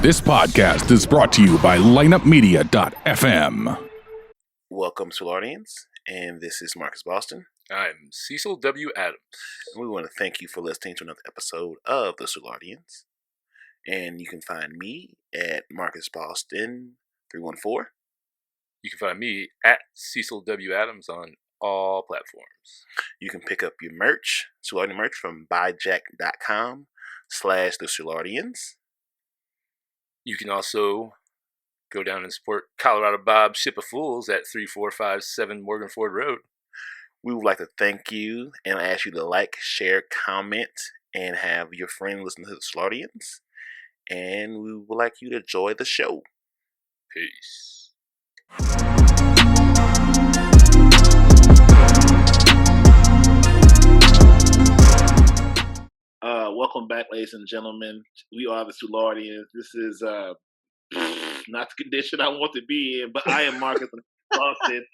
This podcast is brought to you by lineupmedia.fm. Welcome, Soulardians, and this is Marcus Boston. I'm Cecil W. Adams. And we want to thank you for listening to another episode of the Soulardians. And you can find me at Marcus Boston 314. You can find me at Cecil W. Adams on all platforms. You can pick up your merch, Soulardian merch, from buyjack.com/the Soulardians. You can also go down and support Colorado Bob's Ship of Fools at 3457 Morganford Rd. We would like to thank you and ask you to like, share, comment, and have your friend listen to the Soulardians. And we would like you to enjoy the show. Peace. Welcome back, ladies and gentlemen. We are the Soulardians. This is not the condition I want to be in, but I am Marcus Boston.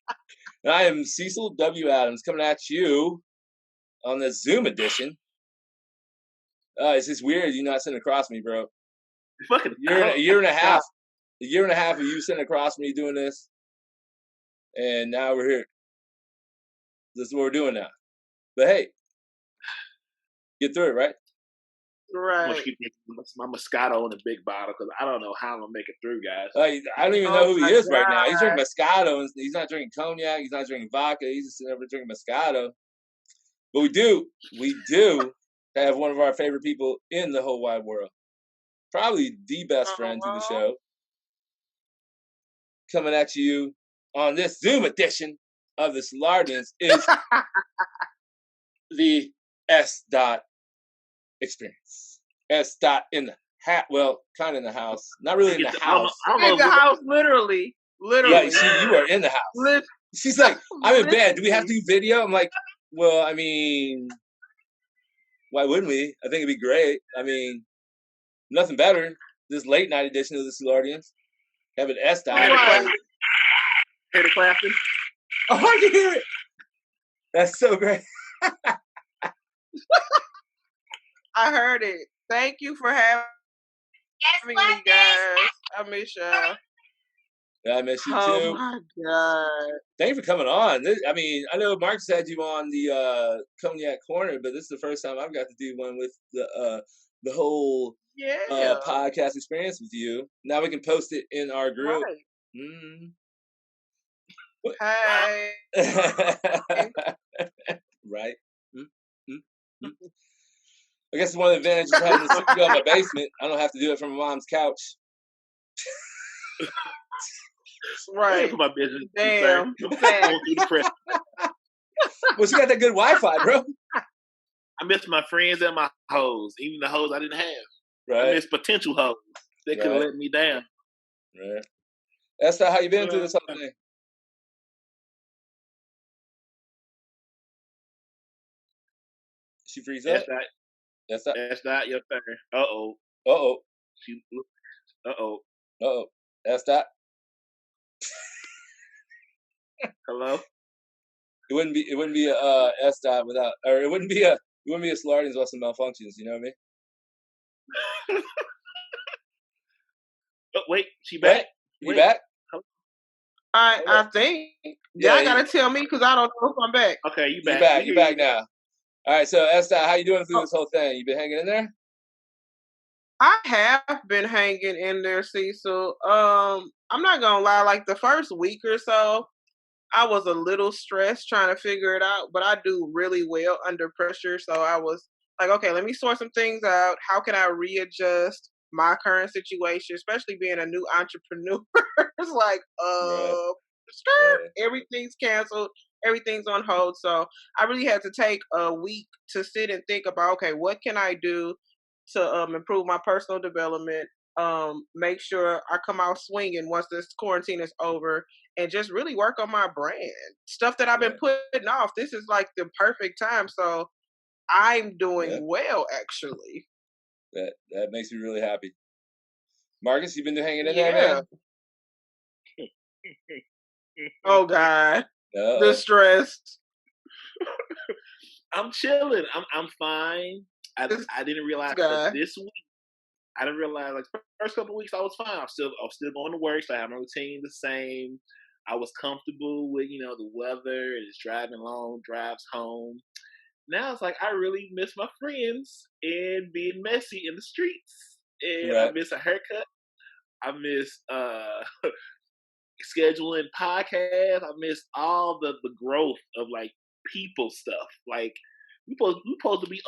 And I am Cecil W. Adams coming at you on the Zoom edition. It's just weird you not sitting across me, bro. Fucking A year and a half of you sitting across me doing this, and now we're here. This is what we're doing now. But hey, get through it, right? I'm gonna keep my Moscato in a big bottle because I don't know how I'm gonna make it through, guys. I don't even know who he is right now. He's drinking Moscato, and he's not drinking cognac. He's not drinking vodka. He's just sitting over drinking Moscato. But we do have one of our favorite people in the whole wide world. Probably the best friend to the show. Coming at you on this Zoom edition of the Soulardians is the Sdot experience. Sdot in the hat. Well, kind of in the house. Not really in the house. In the house, literally. Yeah, you are in the house. She's like, I'm in bed. Do we have to do video? I'm like, well, I mean, why wouldn't we? I think it'd be great. I mean, nothing better. This late night edition of the Soulardians. Have an Sdot. Hear the clapping? Oh, I can hear it. That's so great. I heard it. Thank you for having me, guys. I miss y'all. Yeah, I miss you too. Oh my god! Thank you for coming on. I mean, I know Marcus had you on the Cognac Corner, but this is the first time I've got to do one with the whole podcast experience with you. Now we can post it in our group. Right. Hey. Right. I guess one of the advantages of having the studio in my basement, I don't have to do it from my mom's couch. Right. For my business. Damn. Well, she got that good Wi-Fi, bro. I miss my friends and my hoes, even the hoes I didn't have. Right. I miss potential hoes. They could have let me down. Right. That's not how you been through this whole thing. She freeze up? That's not your turn. Uh-oh. That's that. Hello? It wouldn't be a Sdot without, or it wouldn't be a Soulardians without some malfunctions, you know what I mean? Oh, wait, she back? You back? I think. Y'all gotta tell me because I don't know if I'm back. Okay, you back. You back now. All right, so Sdot, how you doing through this whole thing? You been hanging in there? I have been hanging in there, Cecil. I'm not gonna lie, like the first week or so, I was a little stressed trying to figure it out, but I do really well under pressure. So I was like, okay, let me sort some things out. How can I readjust my current situation, especially being a new entrepreneur? It's like, everything's canceled. Everything's on hold. So I really had to take a week to sit and think about, okay, what can I do to improve my personal development, make sure I come out swinging once this quarantine is over, and just really work on my brand. Stuff that I've been putting off. This is like the perfect time. So I'm doing well, actually. That makes me really happy. Marcus, you been hanging in there, man? Oh, God. The stress. I'm chilling. I'm fine. I didn't realize that this week I didn't realize like first couple of weeks I was fine. I was still going to work, so I had my routine the same. I was comfortable with the weather and just driving long drives home. Now it's like I really miss my friends and being messy in the streets. And I miss a haircut. I miss scheduling podcasts. I miss all the growth of like people stuff. Like we supposed to be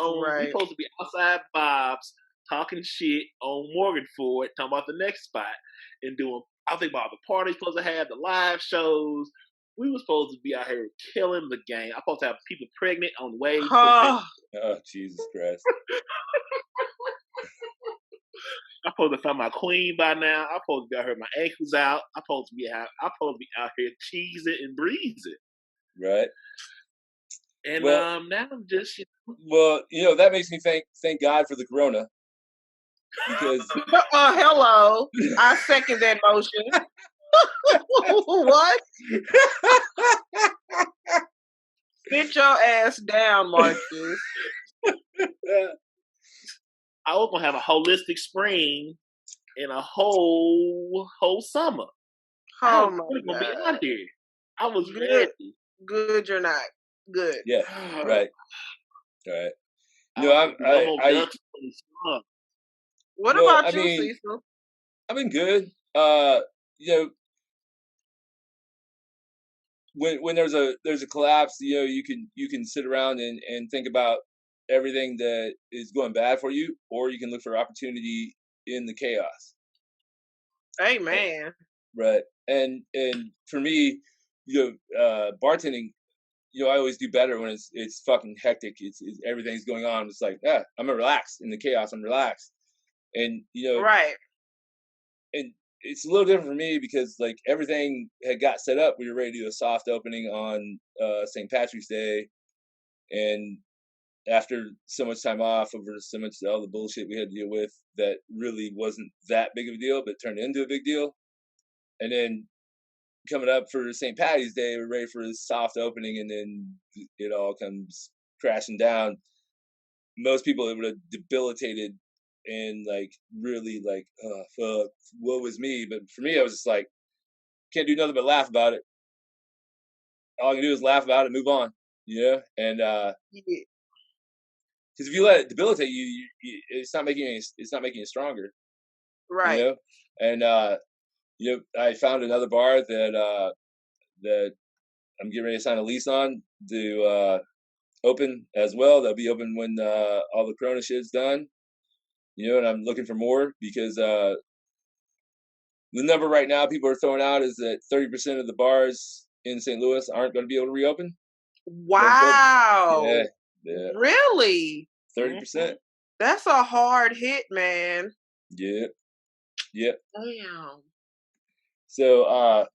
outside Bob's talking shit on Morganford, talking about the next spot and doing. I think about the parties supposed to have, the live shows. We were supposed to be out here killing the game. I'm supposed to have people pregnant on the way. Oh, Jesus Christ. I'm supposed to find my queen by now. I'm supposed to be out here with my ankles out. I'm supposed to be out here cheesing and breezing. Right. And now I'm just Well, that makes me thank God for the corona. Because hello. I second that motion. What? Sit your ass down, Marcus. I was gonna have a holistic spring and a whole summer. I was gonna be out here. I was ready. Good, you're not. Good. Yeah. Right. What about you, Cecil? I've been good. When there's a collapse, you can sit around and think about everything that is going bad for you, or you can look for opportunity in the chaos. Amen. Right. And for me, bartending, I always do better when it's fucking hectic. It's everything's going on. It's like, I'm relaxed in the chaos. I'm relaxed. And right. And it's a little different for me because like everything had got set up. We were ready to do a soft opening on St. Patrick's Day, and after so much time off over so much all the bullshit we had to deal with, that really wasn't that big of a deal, but turned into a big deal. And then coming up for St. Patty's Day, we're ready for a soft opening, and then it all comes crashing down. Most people, it would have debilitated and like really like, oh fuck, woe was me. But for me, I was just like, can't do nothing but laugh about it. All I can do is laugh about it, move on, and because if you let it debilitate you, it's not making you stronger, right? And I found another bar that I'm getting ready to sign a lease on to open as well. They'll be open when all the Corona shit's done. And I'm looking for more because the number right now people are throwing out is that 30% of the bars in St. Louis aren't going to be able to reopen. Wow. Yeah. Really? 30%. That's a hard hit, man. Yeah. Damn. So, I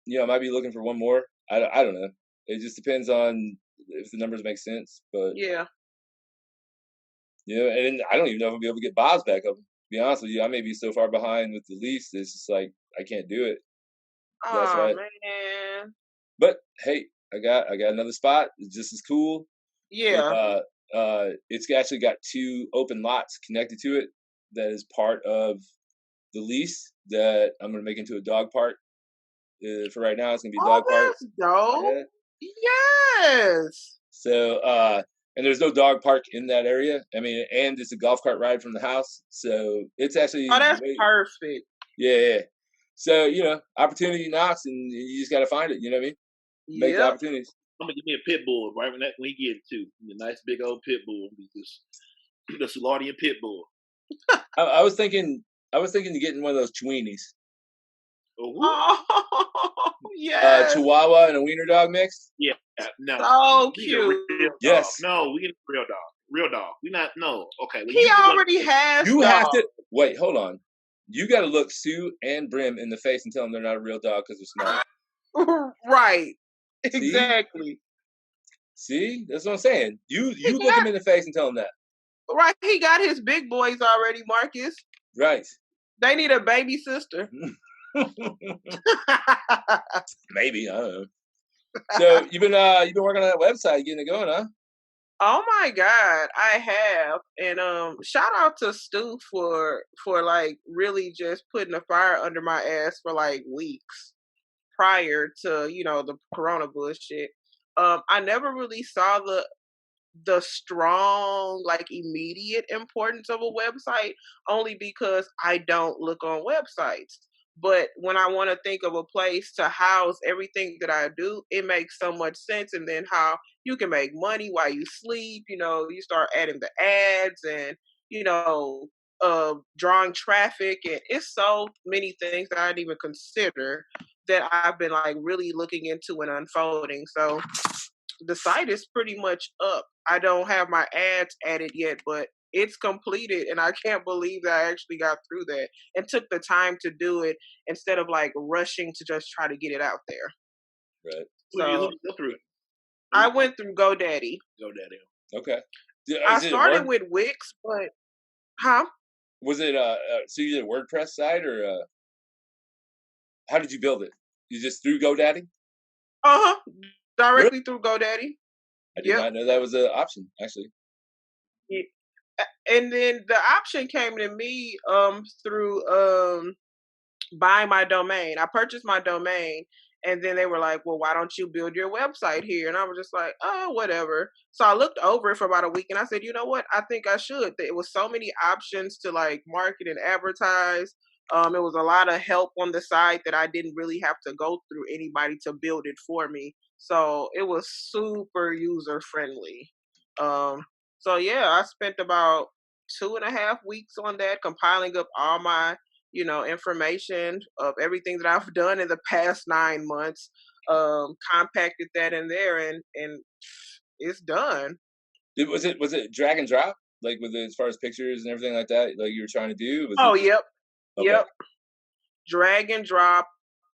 might be looking for one more. I don't know. It just depends on if the numbers make sense. But yeah. And I don't even know if I'll be able to get Bob's back up. To be honest with you, I may be so far behind with the lease. It's just like I can't do it. That's right. Man. But hey, I got another spot. It's just as cool. Yeah. It's actually got 2 open lots connected to it. That is part of the lease that I'm going to make into a dog park. For right now, it's going to be a dog park. That's dope. Yes. So, and there's no dog park in that area. I mean, and it's a golf cart ride from the house. So it's actually... Oh, that's perfect. Yeah. So, opportunity knocks and you just got to find it. You know what I mean? Make the opportunities. I'm going to give me a pit bull right when we get it too. A nice big old pit bull. The Soulardian pit bull. I was thinking of getting one of those Chiweenies. Oh, yes. Chihuahua and a wiener dog mix? Yeah. No. So cute. Yes. No, we get a real dog. Real dog. We not, no. Okay. He already has. You have to, wait, hold on. You got to look Sue and Brim in the face and tell them they're not a real dog because they're smart. Right. Exactly. See? That's what I'm saying. You look him in the face and tell him that. Right. He got his big boys already, Marcus. Right. They need a baby sister. Maybe, I don't know. So you've been working on that website, getting it going, huh? Oh my God, I have. And shout out to Stu for like really just putting a fire under my ass for like weeks prior to, the corona bullshit. I never really saw the strong, like immediate importance of a website only because I don't look on websites. But when I want to think of a place to house everything that I do, it makes so much sense. And then how you can make money while you sleep, you start adding the ads and, you know, drawing traffic. And it's so many things that I didn't even consider that I've been like really looking into and unfolding. So the site is pretty much up. I don't have my ads added yet, but it's completed and I can't believe that I actually got through that and took the time to do it instead of like rushing to just try to get it out there. Right. So Who go through it? I went through GoDaddy. GoDaddy. Okay. I started with Wix, but was it so you did a WordPress site or how did you build it? You just through GoDaddy? Directly through GoDaddy. I did not know that was an option, actually. Yeah. And then the option came to me through buying my domain. I purchased my domain and then they were like, well, why don't you build your website here? And I was just like, oh, whatever. So I looked over it for about a week and I said, you know what? I think I should. There was so many options to like market and advertise. It was a lot of help on the side that I didn't really have to go through anybody to build it for me. So it was super user friendly. So yeah, I spent about 2.5 weeks on that, compiling up all my, information of everything that I've done in the past 9 months. Compacted that in there, and it's done. Was it drag and drop, like with as far as pictures and everything like that, like you were trying to do? Yep, okay. Yep. Drag and drop,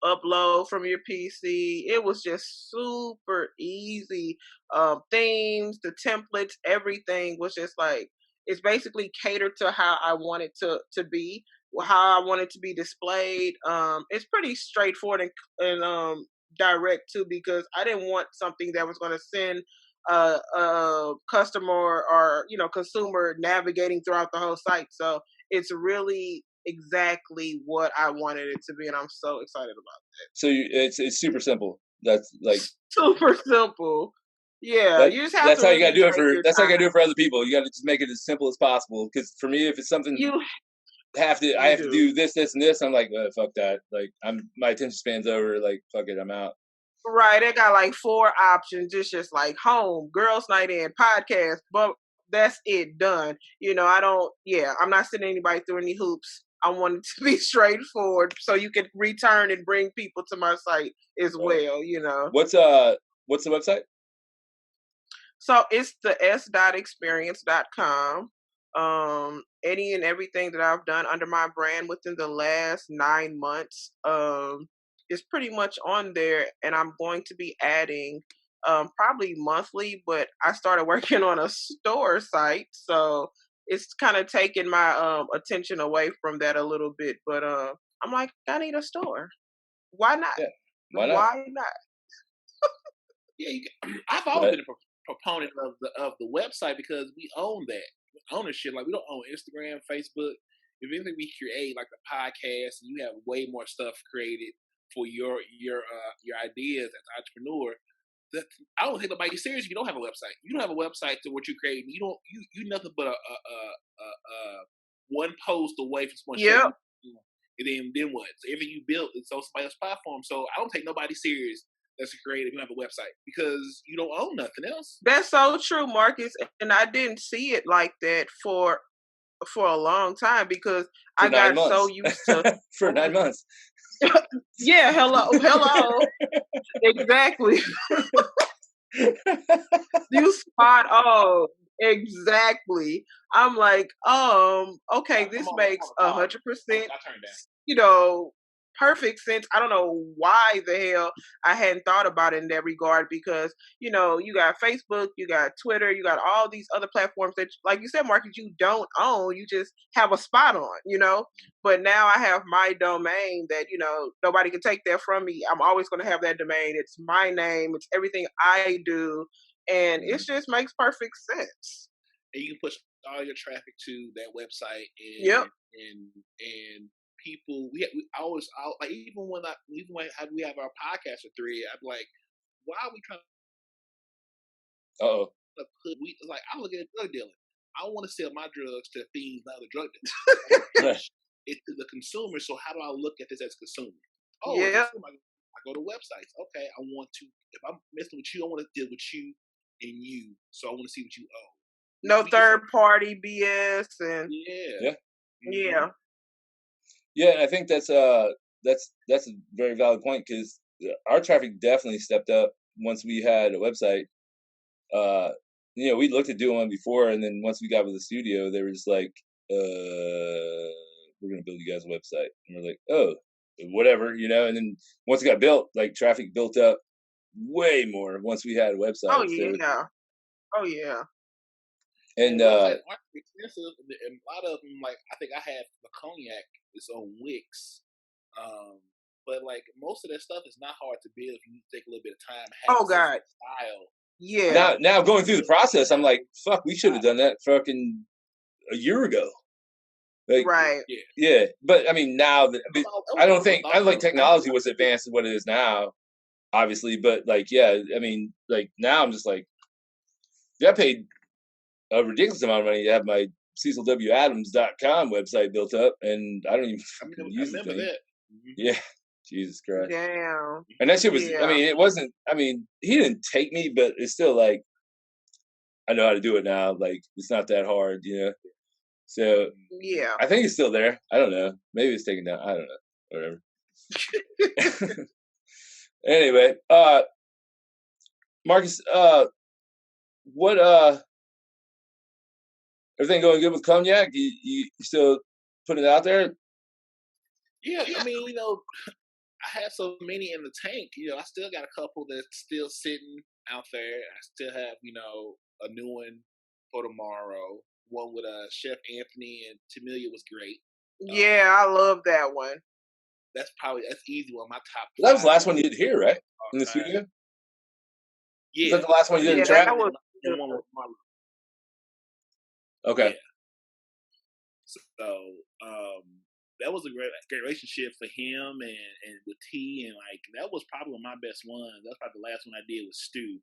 upload from your PC. It was just super easy. Themes, the templates, everything was just like it's basically catered to how I want it to be, how I want it to be displayed. It's pretty straightforward and direct too because I didn't want something that was going to send a customer or consumer navigating throughout the whole site. So it's really exactly what I wanted it to be, and I'm so excited about that. So it's super simple. That's like super simple. Yeah, you just have that's to. How you gotta do it for. That's how time. you gotta do it for other people. You gotta just make it as simple as possible. Because for me, if it's something I have to do this, this, and this, I'm like, fuck that. Like my attention span's over. Like fuck it, I'm out. Right, they got like 4 options. It's just like home, girls' night in, podcast, but that's it, done. I don't. Yeah, I'm not sending anybody through any hoops. I want it to be straightforward, so you can return and bring people to my site as well. What's the website? So it's the s.experience.com. Any and everything that I've done under my brand within the last 9 months is pretty much on there, and I'm going to be adding probably monthly. But I started working on a store site, so it's kind of taking my attention away from that a little bit. But I'm like, I need a store. Why not? Yeah. Why not? Yeah, I've always been a proponent of the website because we own that ownership. Like we don't own Instagram, Facebook. If anything, we create like the podcast, and you have way more stuff created for your ideas as an entrepreneur. I don't take nobody serious if you don't have a website. You don't have a website to what you're creating. You nothing but a one post away from someone showing you, and then what? So everything you built is on somebody else's platform. So I don't take nobody serious that's a creative. You have a website because you don't own nothing else. That's so true, Marcus. And I didn't see it like that for a long time because I got so used to for 9 months. Yeah, hello. Exactly. You spot on. Exactly. I'm like, okay, this makes 100%, perfect sense. I don't know why the hell I hadn't thought about it in that regard because, you got Facebook, you got Twitter, you got all these other platforms that, like you said, Marcus, you don't own, you just have a spot on, but now I have my domain that, nobody can take that from me. I'm always going to have that domain. It's my name. It's everything I do. and it just makes perfect sense. And you can push all your traffic to that website, and people. We always like even when we have our podcast for 3, I'm like, why are we trying to put? Like I look at drug dealing. I want to sell my drugs to fiends, not the drug dealers. It's to the consumer. So how do I look at this as a consumer? I go to websites. Okay, I want to. If I'm messing with you, I want to deal with you and you. So I want to see what you owe. No third party BS and yeah. I think that's a very valid point, because our traffic definitely stepped up once we had a website. We looked at doing one before, and then once we got with the studio, they were just like, we're gonna build you guys a website, and we're like, oh, whatever, and then once it got built, like traffic built up way more once we had a website. Oh yeah. And websites aren't expensive, and a lot of them, like I think I have the cognac is on Wix, but like most of that stuff is not hard to build if you take a little bit of time. God. Style. Yeah. Now going through the process, I'm like, fuck, we should have done that fucking a year ago. Like, right. Yeah. But I mean, now I don't think technology was advanced as what it is now, obviously. But like, yeah, I mean, like now I'm just like, I paid a ridiculous amount of money to have my CecilWAdams.com website built up, and I don't even use the thing. That. Mm-hmm. Yeah. Jesus Christ. Damn. And that shit was, I mean, it wasn't, I mean, he didn't take me, but it's still like, I know how to do it now. Like, it's not that hard, So, yeah. I think it's still there. I don't know. Maybe it's taken down. I don't know. Whatever. Anyway, Marcus, what, everything going good with cognac? You still putting it out there? Yeah, I mean, I have so many in the tank. I still got a couple that's still sitting out there. I still have, a new one for tomorrow. One with Chef Anthony and Tamelia was great. Yeah, I love that one. That's easy one. My top. That was the last one you did here, right? In the studio. Yeah. Is that the last one you did in trap? That was the one with my. Okay. Yeah. So, that was a great relationship for him and with T, and like that was probably my best one. That's probably the last one I did with Stu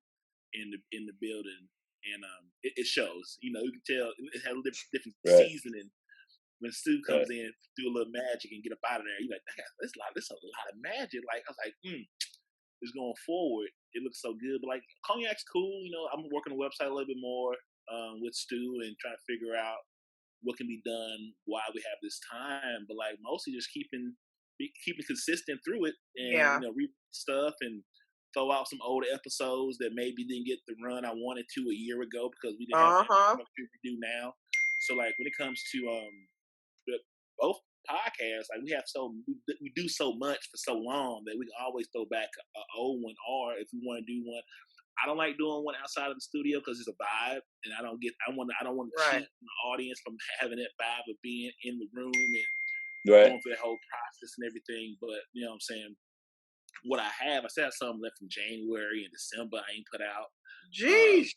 in the building, and it shows. You can tell it had a different seasoning when Stu comes in, do a little magic and get up out of there. You're like, this a lot of magic. Like I was like, it's going forward. It looks so good, but like cognac's cool. I'm working the website a little bit more with Stu and trying to figure out what can be done while we have this time, but like mostly just keeping consistent through it, and read stuff and throw out some older episodes that maybe didn't get the run I wanted to a year ago because we didn't have what we do now. So like when it comes to both podcasts, like we do so much for so long that we can always throw back an old one, or if we want to do one. I don't like doing one outside of the studio because it's a vibe, and I don't want to cheat the audience from having that vibe of being in the room and going through the whole process and everything. But you know what I'm saying? What I still have some left from January and December I ain't put out. Jeez.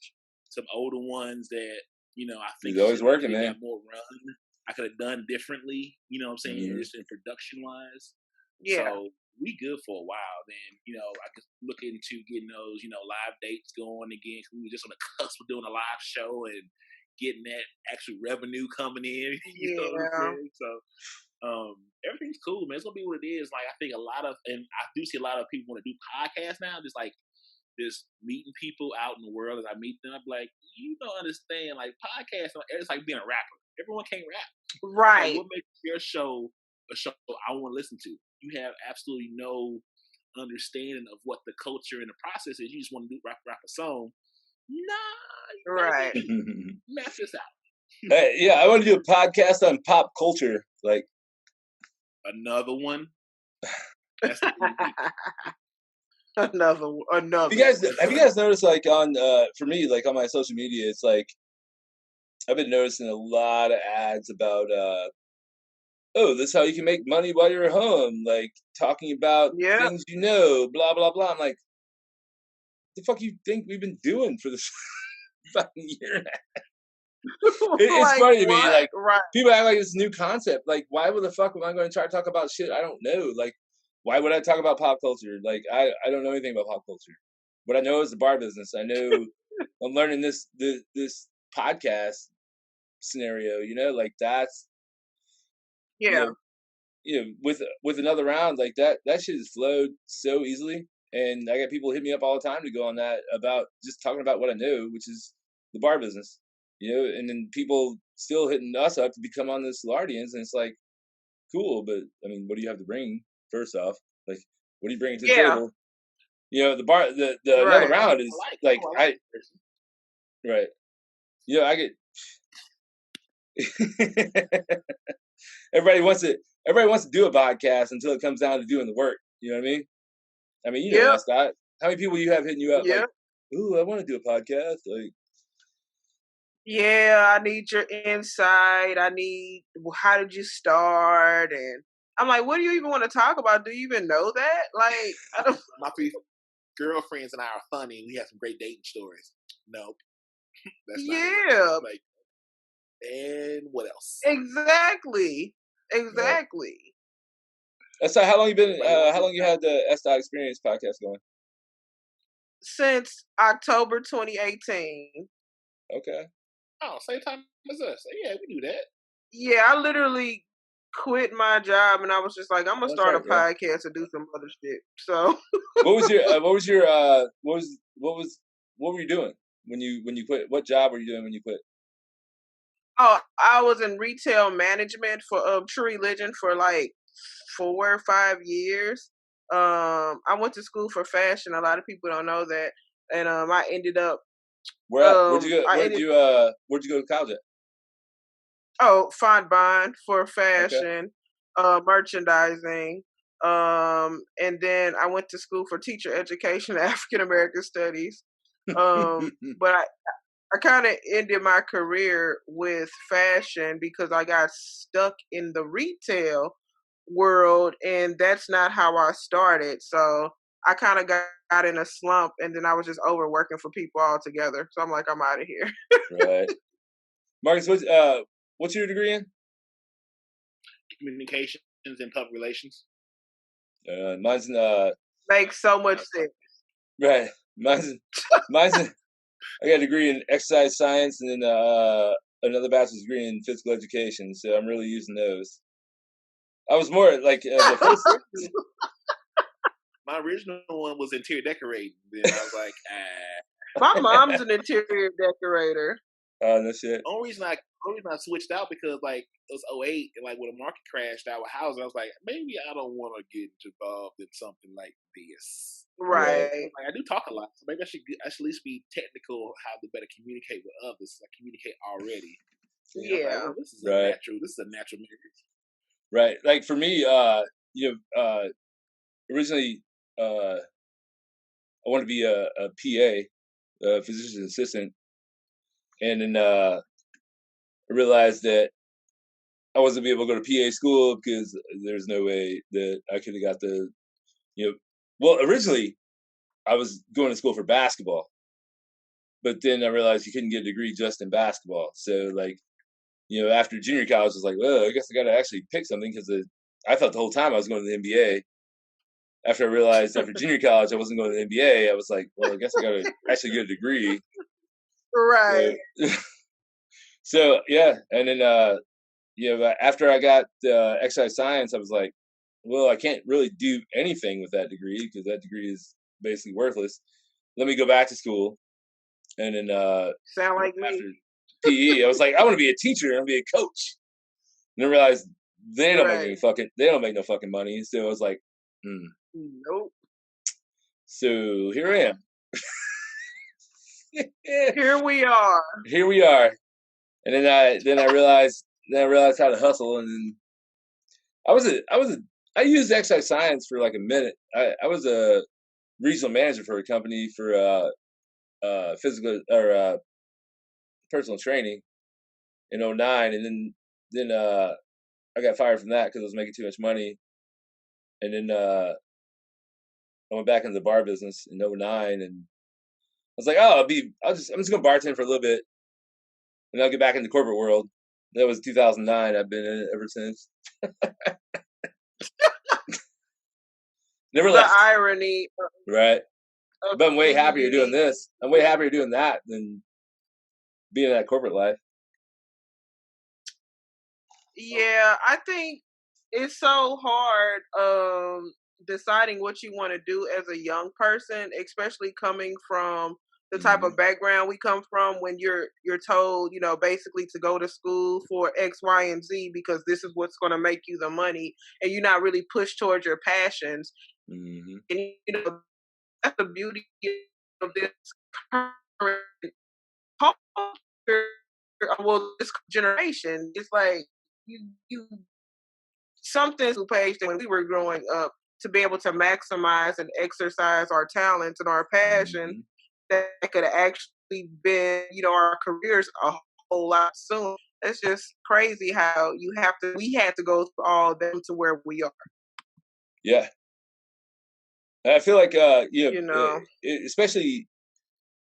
Some older ones that I think he's always working, man. More run. I could have done differently. You know what I'm saying? Just in production wise. Yeah. So we good for a while. Then I could look into getting those live dates going again. We were just on the cusp of doing a live show and getting that actual revenue coming in. You know what I'm saying? So everything's cool, man. It's gonna be what it is. Like I think and I do see a lot of people want to do podcasts now. Just meeting people out in the world as I meet them. I'm like, you don't understand. Like podcasts, it's like being a rapper. Everyone can't rap. Right. Like, what makes your show a show I want to listen to? You have absolutely no understanding of what the culture and the process is. You just want to rap a song. Nah, right. Map this out. I want to do a podcast on pop culture. Like another one. That's another. Have you guys noticed, like on for me, like on my social media, it's like I've been noticing a lot of ads about this is how you can make money while you're home, like talking about things blah blah blah. I'm like, the fuck you think we've been doing for this fucking year and a half? It's funny to me, like, people act like it's a new concept. Like, why would the fuck am I going to try to talk about shit I don't know? Like, why would I talk about pop culture? Like, I don't know anything about pop culture. What I know is the bar business. I know I'm learning this podcast scenario, you know, like that's you know, with another round like that shit has flowed so easily. And I got people hit me up all the time to go on that about just talking about what I know, which is the bar business. You know, and then people still hitting us up to become on the Soulardians, and it's like, cool, but I mean, what do you have to bring? First off, like, what do you bring to the table? You know, the bar, the another round is like right. You know, I get everybody wants to do a podcast until it comes down to doing the work. You know what I mean? I mean, you know, Sdot. How many people you have hitting you up like, ooh, I want to do a podcast, like. Yeah, I need your insight. I need, how did you start? And I'm like, what do you even want to talk about? Do you even know that? Like, I don't. My three girlfriends and I are funny. We have some great dating stories. Nope. That's not it. Like, and what else? Exactly. So how long you been? How long you had the Sdot Experience podcast going? Since October 2018. Okay. Oh, same time as us. Yeah, we do that. Yeah, I literally quit my job and I was just like, I'm gonna start a podcast and do some other shit. So what were you doing when you quit? What job were you doing when you quit? Oh, I was in retail management for True Religion for like 4 or 5 years. I went to school for fashion. A lot of people don't know that, and I ended up. Where'd you go to college at? Oh, Font for fashion, merchandising, and then I went to school for teacher education, African American studies. But I kind of ended my career with fashion because I got stuck in the retail world, and that's not how I started. So I kind of got in a slump, and then I was just overworking for people altogether. So I'm like, I'm out of here. Right. Marcus, what's your degree in? Communications and public relations. Mine's in makes so much sense. Right. Mine's I got a degree in exercise science and then another bachelor's degree in physical education. So I'm really using those. I was more like the first. My original one was interior decorating. Then I was like, My mom's an interior decorator. Oh, no shit. Only reason I switched out because like it was 2008 and like when the market crashed out with housing, I was like, maybe I don't want to get involved in something like this. Right. Like, I do talk a lot, so maybe I should at least be technical how to better communicate with others. I communicate already. So, yeah. Like, this is a natural marriage. Right. Like for me, originally I wanted to be a PA, a physician's assistant. And then I realized that I wasn't be able to go to PA school because there's no way that I could have got the, well, originally I was going to school for basketball, but then I realized you couldn't get a degree just in basketball. So like, after junior college, I was like, well, I guess I got to actually pick something because I thought the whole time I was going to the NBA. After I realized after junior college I wasn't going to the NBA, I was like, well, I guess I got to actually get a degree. Right. So yeah, and then after I got exercise science, I was like, well, I can't really do anything with that degree because that degree is basically worthless. Let me go back to school, and then sound like after me. PE, I was like, I want to be a teacher. I want to be a coach. And then I realized they don't make no fucking money. So I was like, nope. So here I am. Here we are. And then I realized how to hustle, and then I used exercise science for like a minute. I was a regional manager for a company for physical or personal training in 2009, and then I got fired from that because I was making too much money, and then I went back into the bar business in 2009, and was like, oh, I'm just gonna bartend for a little bit, and I'll get back in the corporate world. That was 2009. I've been in it ever since. Never left. The irony, right? But I'm way happier doing this. I'm way happier doing that than being in that corporate life. Yeah, I think it's so hard deciding what you want to do as a young person, especially coming from the type of background we come from, when you're told, you know, basically to go to school for X, Y, and Z because this is what's going to make you the money, and you're not really pushed towards your passions. And you know, that's the beauty of this current culture. Well, this generation, it's like you something to page that when we were growing up, to be able to maximize and exercise our talents and our passion, that could have actually been, you know, our careers a whole lot soon. It's just crazy how we had to go through all of them to where we are. Yeah. I feel like, especially,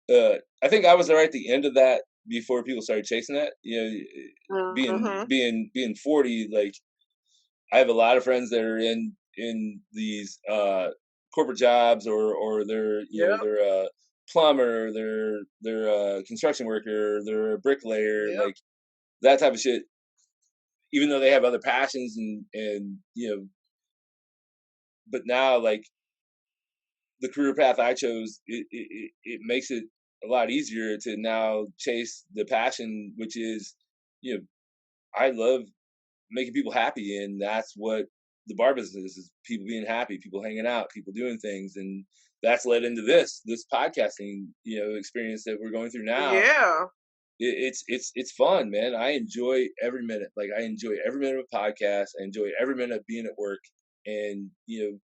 I think I was right at the end of that before people started chasing that. You know, being 40, like, I have a lot of friends that are in these corporate jobs, or they're they're a plumber, they're a construction worker, they're a bricklayer, like that type of shit. Even though they have other passions and you know, but now, like, the career path I chose, it makes it a lot easier to now chase the passion, which is, you know, I love making people happy, and that's what the bar business is: people being happy, people hanging out, people doing things, and that's led into this podcasting, you know, experience that we're going through now. Yeah, it's fun, man. I enjoy every minute. Like, I enjoy every minute of a podcast. I enjoy every minute of being at work, and you know,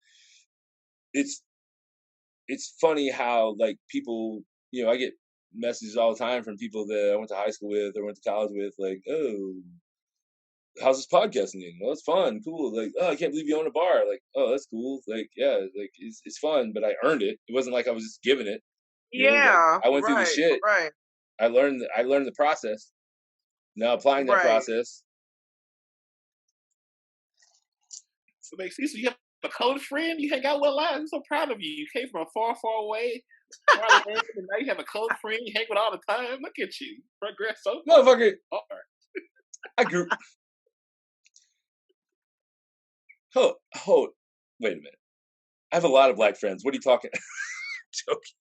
it's funny how, like, people, you know, I get messages all the time from people that I went to high school with or went to college with, like, oh, how's this podcasting thing? Well, it's fun, cool. Like, oh, I can't believe you own a bar. Like, oh, that's cool. Like, yeah, like, it's fun, but I earned it. It wasn't like I was just given it. You know, like, I went through the shit. Right. I learned the process. Now applying that process. So makes sense. You have a colored friend you hang out with a lot. I'm so proud of you. You came from far, far away. And now you have a colored friend you hang with all the time. Look at you. Progress so far. Motherfucker. I grew. Hold. Wait a minute. I have a lot of black friends. What are you talking? Joking.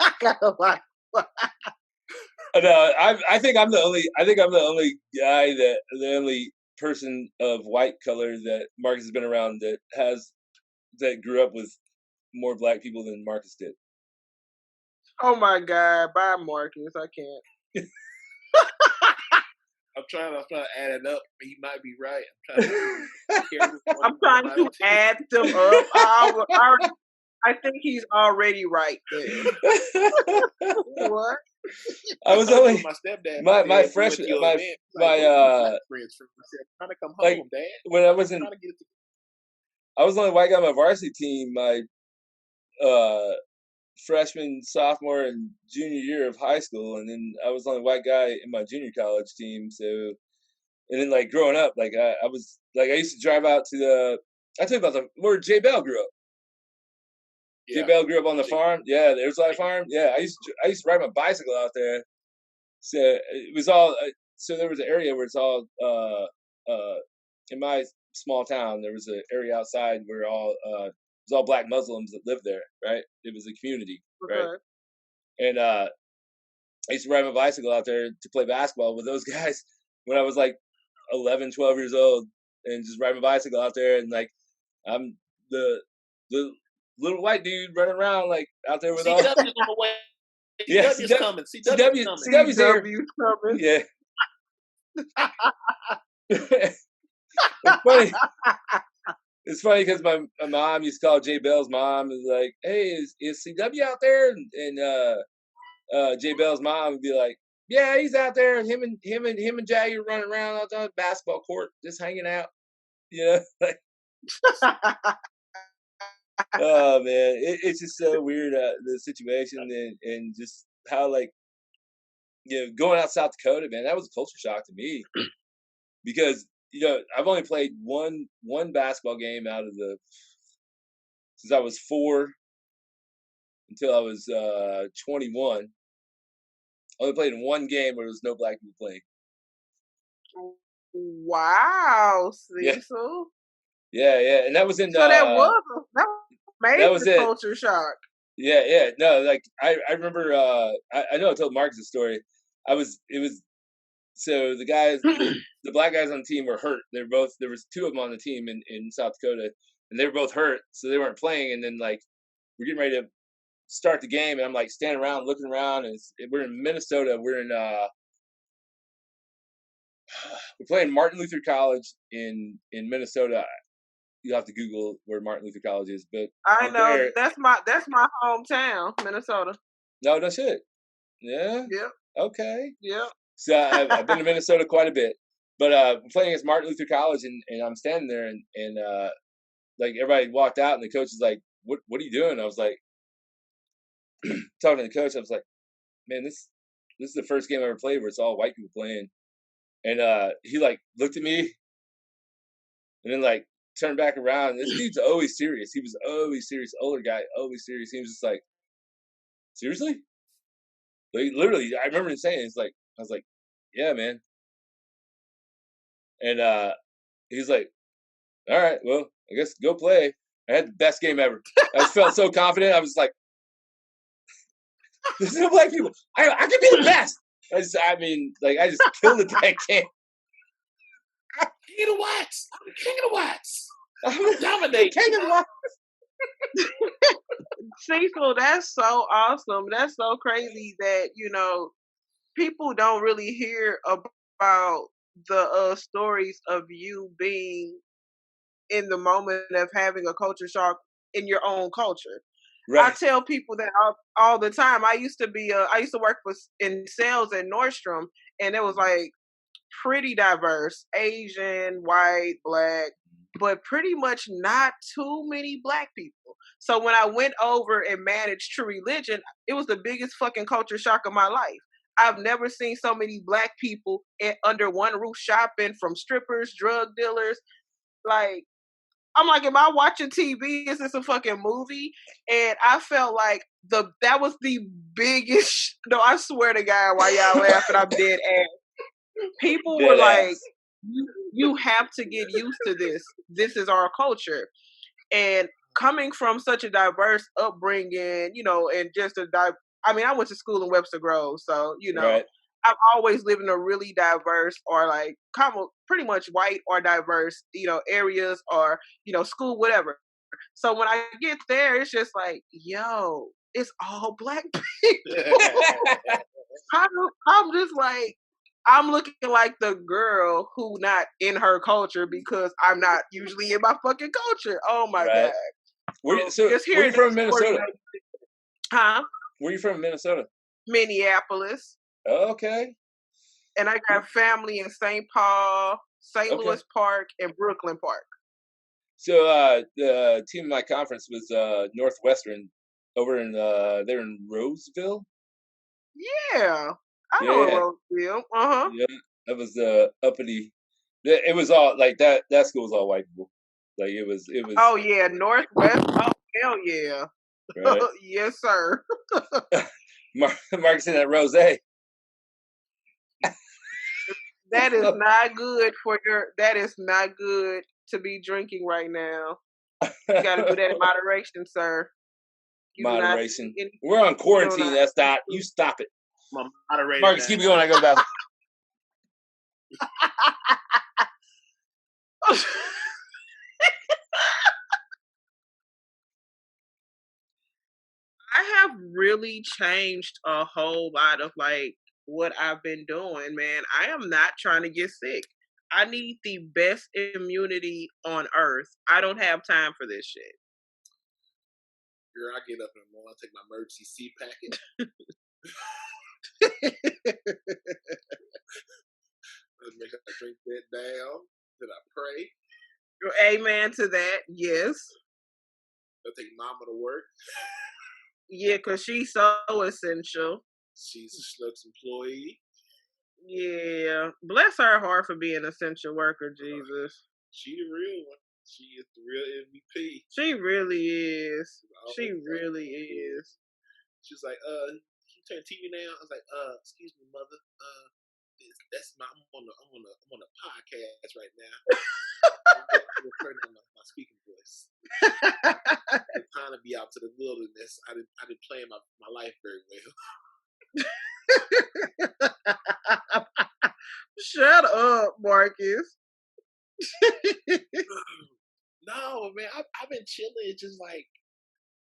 I got a lot. No, I think I'm the only guy the only person of white color that Marcus has been around that grew up with more black people than Marcus did. Oh my God! Bye, Marcus. I can't. I'm trying to add it up. He might be right. I'm trying to add them up. I think he's already right there. What? I was only my stepdad. My freshman, friends trying to come home, like, Dad. When I was in, I was the only white guy on my varsity team my freshman, sophomore, and junior year of high school, and then I was the only white guy in my junior college team. So, and then, like, growing up, like, I was like, I used to drive out to I tell you about where Jay Bell grew up. Yeah. Jay Bell grew up on the farm. Yeah, there's a farm. Yeah, I used to ride my bicycle out there. So it was all. So there was an area where it's all. In my small town, there was an area outside where it was all black Muslims that lived there. Right, it was a community. Right, and I used to ride my bicycle out there to play basketball with those guys when I was like 11, 12 years old, and just ride my bicycle out there, and, like, I'm the little white dude running around, like, out there with all. CW's on the way. Yeah, CW's coming. CW's coming. Yeah. It's funny. It's funny because my mom used to call Jay Bell's mom, is like, "Hey, is CW out there?" And Jay Bell's mom would be like, "Yeah, he's out there. Him and Jagger running around out on the basketball court, just hanging out." Yeah, like. Oh man, it's just so weird the situation and just how like going out South Dakota, man, that was a culture shock to me because I've only played one basketball game out of since I was 4 until I was 21. I only played in one game where there was no black people playing. Wow, Yeah, Cecil. yeah, and that was in. So that was a major it. culture shock. Yeah. No, like I remember. I know I told Marcus the story. So the guys, the black guys on the team were hurt. There was 2 of them on the team in South Dakota, and they were both hurt, so they weren't playing. And then like we're getting ready to start the game, and I'm like standing around, looking around, and we're in Minnesota. We're playing Martin Luther College in Minnesota. You'll have to Google where Martin Luther College is, but I know that's my hometown, Minnesota. No shit. Yeah. Yep. Okay. Yep. So I've been to Minnesota quite a bit, but I'm playing against Martin Luther College, and I'm standing there, and like everybody walked out, and the coach is like, "What are you doing?" I was like, talking to the coach. I was like, "Man, this is the first game I ever played where it's all white people playing," and he like looked at me, and then like turned back around. And this dude's always serious. He was always serious. Older guy, always serious. He was just like, "Seriously?" Like literally, I remember him saying, "It's like." I was like, "Yeah, man." And he's like, "All right, well, I guess go play." I had the best game ever. I just felt so confident. I was like, "There's no black people. I can be the best." I just killed it that game. King of the Wax. King of the Wax. Dominate. King of the Wax. Cecil, that's so awesome. That's so crazy that people don't really hear about the stories of you being in the moment of having a culture shock in your own culture. Right. I tell people that all the time. I used to work in sales at Nordstrom, and it was like pretty diverse, Asian, white, black, but pretty much not too many black people. So when I went over and managed True Religion, it was the biggest fucking culture shock of my life. I've never seen so many black people under one roof shopping, from strippers, drug dealers. Like, I'm like, am I watching TV? Is this a fucking movie? And I felt like that was the biggest. No, I swear to God, while y'all laughing, I'm dead ass. People were like, you have to get used to this. This is our culture. And coming from such a diverse upbringing, and just I went to school in Webster Grove, so, right. I've always lived in a really diverse, or like pretty much white or diverse, areas, or, school, whatever. So when I get there, it's just like, yo, it's all black people. I'm just like, I'm looking like the girl who not in her culture because I'm not usually in my fucking culture. Oh my God. Where you from, Minnesota? Huh? Where you from, Minnesota? Minneapolis. Oh, okay. And I got family in St. Paul, St. Louis Park, and Brooklyn Park. So the team of my conference was Northwestern over in they're in Roseville. Yeah. I know Roseville. Uh-huh. Yeah. That was uppity. It was all like that school was all white people. Like it was Oh yeah, Northwest. Oh hell yeah. Right. Yes, sir. Marcus in that rose. That is not good that is not good to be drinking right now. You gotta do that in moderation, sir. Moderation. We're on quarantine. That's not. You stop it. Marcus, keep going. I go back. I have really changed a whole lot of like what I've been doing, man. I am not trying to get sick. I need the best immunity on earth. I don't have time for this shit. Girl, I get up in the morning, I take my emergency C packet. Let's make sure I drink that down. Then I pray. Amen to that. Yes. I take Mama to work. Yeah, because she's so essential. She's a Schnucks employee. Yeah. Bless her heart for being an essential worker, Jesus. She the real one. She is the real MVP. She really is. She really is. She's like, can you turn TV now? I was like, excuse me, mother. That's I'm on a podcast right now. I'm turn on my speaking voice. I'm trying to be out to the wilderness. I didn't plan my life very well. Shut up, Marcus. No, man, I've been chilling. It's just like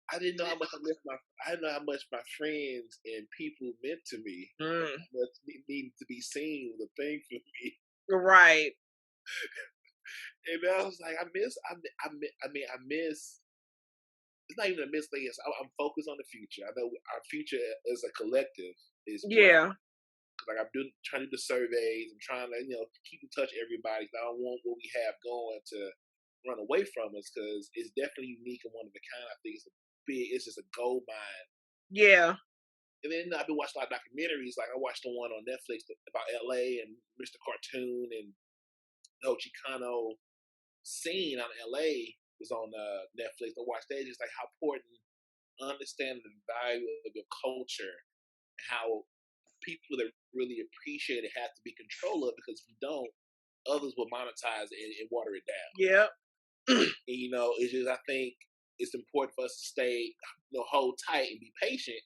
I didn't know how much I didn't know how much my friends and people meant to me. How much needing to be seen was a thing for me. Right. And I was like, I miss. It's not even a miss thing. I'm focused on the future. I know our future as a collective is yeah. Like I'm trying to do the surveys. I'm trying to keep in touch with everybody. I don't want what we have going to run away from us because it's definitely unique and one of a kind. I think it's just a gold mine. Yeah. And then I've been watching a lot of documentaries. Like I watched the one on Netflix about LA and Mr. Cartoon and the Chicano scene on LA was on Netflix. I watched that. Just like how important understanding the value of your culture and how people that really appreciate it have to be control of, because if you don't, others will monetize it and water it down. Yep. And, it's just, I think it's important for us to stay, hold tight and be patient.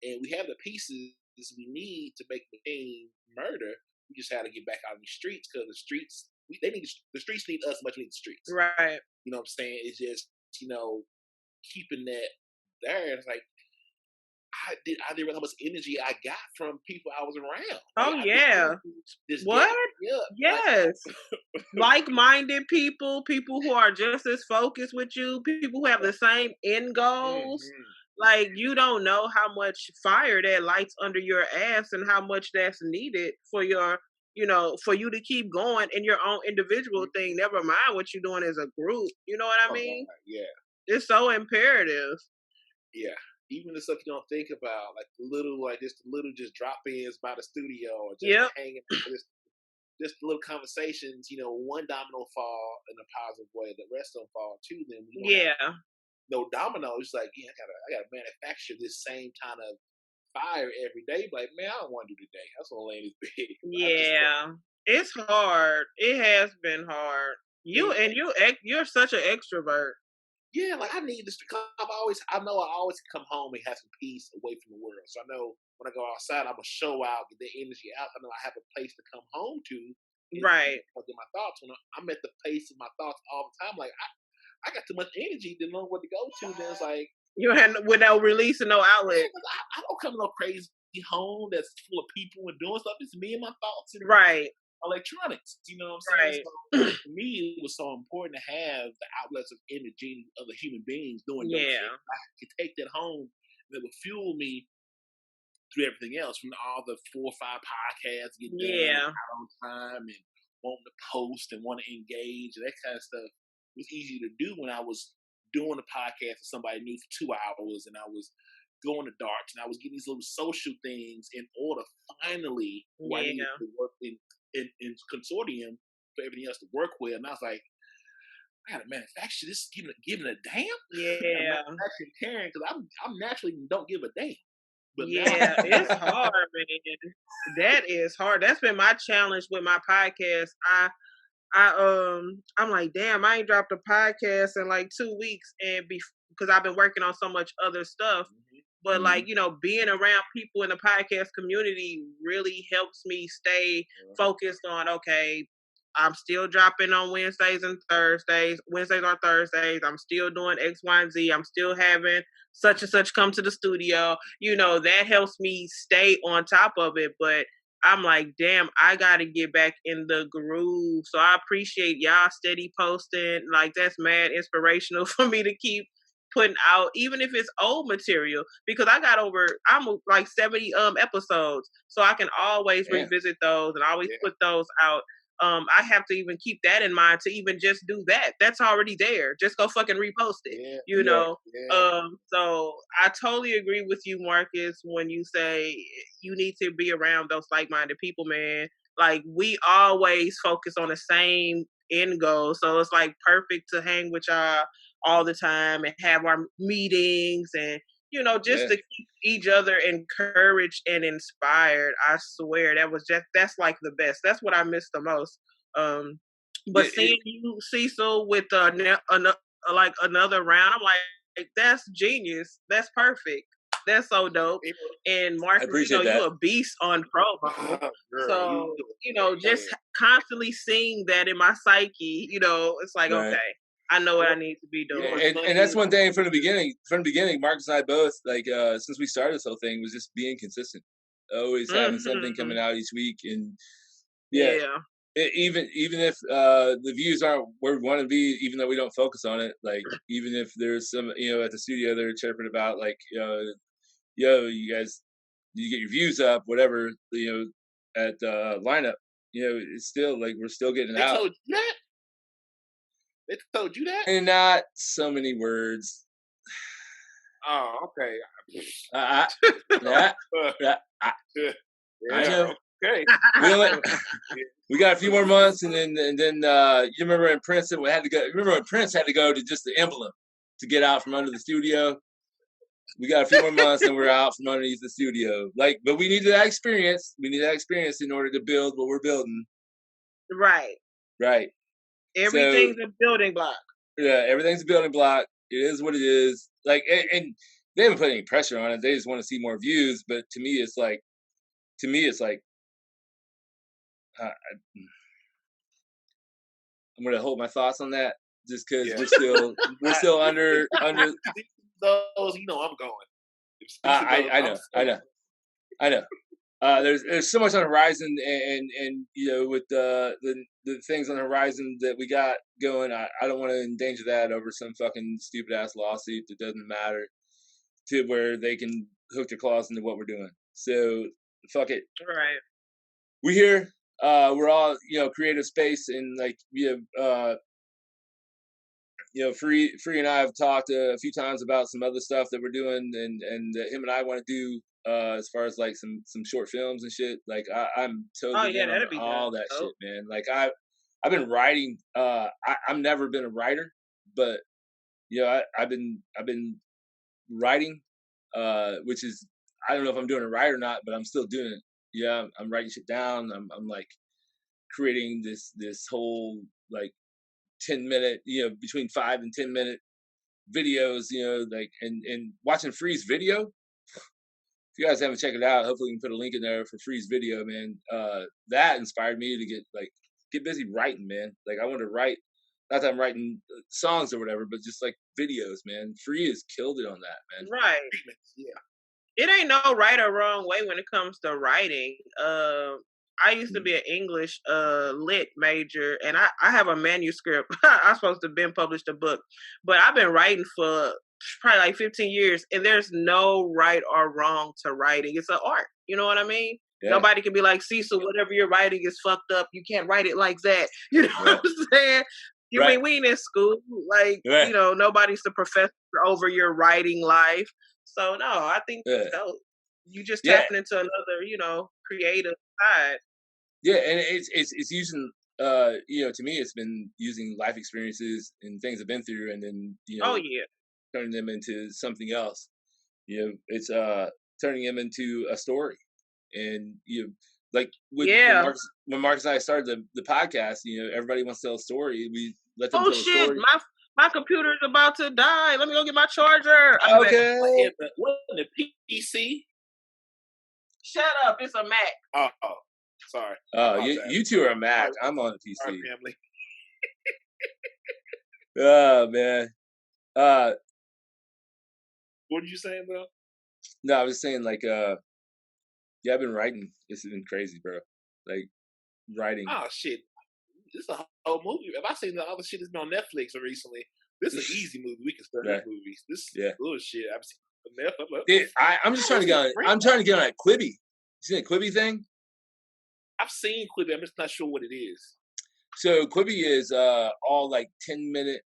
And we have the pieces we need to make the thing murder. We just have to get back out in the streets because the streets need the streets need us much as we need the streets. Right. You know what I'm saying? It's just, keeping that there. It's like, I didn't realize how much energy I got from people I was around. Oh, yeah. What? Yes. Like-minded people who are just as focused with you, people who have the same end goals. Mm-hmm. Like, you don't know how much fire that lights under your ass and how much that's needed for your, for you to keep going in your own individual thing. Never mind what you're doing as a group. You know what I mean? Yeah. It's so imperative. Yeah. Even the stuff you don't think about, like the little drop-ins by the studio, or just hanging out, just little conversations. One domino fall in a positive way, the rest of them fall too. Then we don't have no domino. It's like, I gotta manufacture this same kind of fire every day. Like, man, I don't want to do today. That's what lane is big. Yeah, it's hard. It has been hard. You're such an extrovert. Yeah, like I need this. I know I always come home and have some peace away from the world. So I know when I go outside, I'm gonna show out, get the energy out. I know I have a place to come home to. Right. Get my thoughts. When I'm at the place of my thoughts all the time, like I got too much energy to know what to go to. Then it's like you had without releasing no outlet. I don't come to no crazy home that's full of people and doing stuff. It's me and my thoughts. And right. Electronics, you know what I'm saying? Right. So, for me, it was so important to have the outlets of energy of the human beings doing those things. I could take that home and it would fuel me through everything else, from all the 4 or 5 podcasts, get done out on time and wanting to post and want to engage and that kind of stuff. It was easy to do when I was doing a podcast with somebody new for 2 hours and I was going to darts and I was getting these little social things in order finally I needed to work in consortium for everything else to work with, and I was like, I gotta manufacture this, giving a damn. Yeah, manufacturing caring because I'm naturally don't give a damn. But it's hard, man. That is hard. That's been my challenge with my podcast. I'm like, damn, I ain't dropped a podcast in like 2 weeks, and because I've been working on so much other stuff. But like, being around people in the podcast community really helps me stay focused on, okay, I'm still dropping on Wednesdays and Thursdays. Wednesdays or Thursdays. I'm still doing X, Y, and Z. I'm still having such and such come to the studio. That helps me stay on top of it. But I'm like, damn, I got to get back in the groove. So I appreciate y'all steady posting. Like, that's mad inspirational for me to keep putting out, even if it's old material, because I'm like 70 episodes, so I can always revisit those and always put those out. I have to even keep that in mind to even just do that. That's already there. Just go fucking repost it. You know. So I totally agree with you, Marcus, when you say you need to be around those like-minded people, man. Like, we always focus on the same end goal, so it's like perfect to hang with y'all all the time and have our meetings and just to keep each other encouraged and inspired. I swear that's like the best. That's what I miss the most. But seeing you, Cecil, with like another round, I'm like, that's genius. That's perfect. That's so dope. And Marcus, you're a beast on promo. So, just constantly seeing that in my psyche, it's like, okay, I know what I need to be doing. And that's one thing from the beginning. From the beginning, Marcus and I both, like, since we started this whole thing, was just being consistent. Always having something coming out each week. And even if the views aren't where we want to be, even though we don't focus on it, like, even if there's some, at the studio they're chirping about, like, yo, you guys, you get your views up, whatever, at lineup, it's still like we're still getting out. Told you that? They told you that? And not so many words. Oh, okay. I know. Okay. We got a few more months, and then you remember when Prince had to go? Remember when Prince had to go to just the emblem to get out from under the studio? We got a few more months, and we're out from underneath the studio. Like, but we needed that experience. We need that experience in order to build what we're building. Right. Everything's a building block. Yeah, everything's a building block. It is what it is. Like, and they haven't put any pressure on it. They just want to see more views. But to me, it's like, I'm going to hold my thoughts on that just because we're still under. Those, I'm going. I know. There's so much on the horizon, and with the things on the horizon that we got going, I don't want to endanger that over some fucking stupid ass lawsuit that doesn't matter, to where they can hook their claws into what we're doing. So fuck it. Right. We here. We're all creative space, and like we have Free and I have talked a few times about some other stuff that we're doing, and that him and I want to do as far as like some short films and shit. Like I'm totally in on all that shit, man. Like I've been writing. I've never been a writer, but I've been writing, which is, I don't know if I'm doing it right or not, but I'm still doing it. Yeah, I'm writing shit down. I'm like creating this whole like 10-minute, between 5 and 10 minute videos, like, and watching Free's video. If you guys haven't checked it out, hopefully we can put a link in there for Free's video, man. That inspired me to get busy writing, man. Like, I want to write, not that I'm writing songs or whatever, but just like videos, man. Free has killed it on that, man. Right. Yeah. It ain't no right or wrong way when it comes to writing. I used to be an English lit major, and I have a manuscript. I'm supposed to have been published a book, but I've been writing for probably like 15 years, and there's no right or wrong to writing. It's an art. You know what I mean? Yeah. Nobody can be like, Cecil, whatever you're writing is fucked up. You can't write it like that. You know what I'm saying? You mean, we ain't in school. Like, nobody's the professor over your writing life. So, no, I think you just tapping into another, creative side. Yeah, and it's using, to me, it's been using life experiences and things I've been through, and then, turning them into something else. It's turning them into a story. And, like when Marcus and I started the podcast, everybody wants to tell a story. We let them tell a story. My computer's about to die. Let me go get my charger. Okay. What in the PC? Shut up. It's a Mac. Oh. Sorry. You two are Mac. I'm on the PC. Our family. Oh man. What did you say, bro? No, I was saying like I've been writing. It's been crazy, bro. Like writing. Oh shit. This is a whole movie. If I seen the other shit that's been on Netflix recently, this is an easy movie. We can start movies. This bullshit. I've seen I'm just trying to get on. I'm trying to get on that Quibi. You seen that Quibi thing? I've seen Quibi. I'm just not sure what it is. So Quibi is all like 10-minute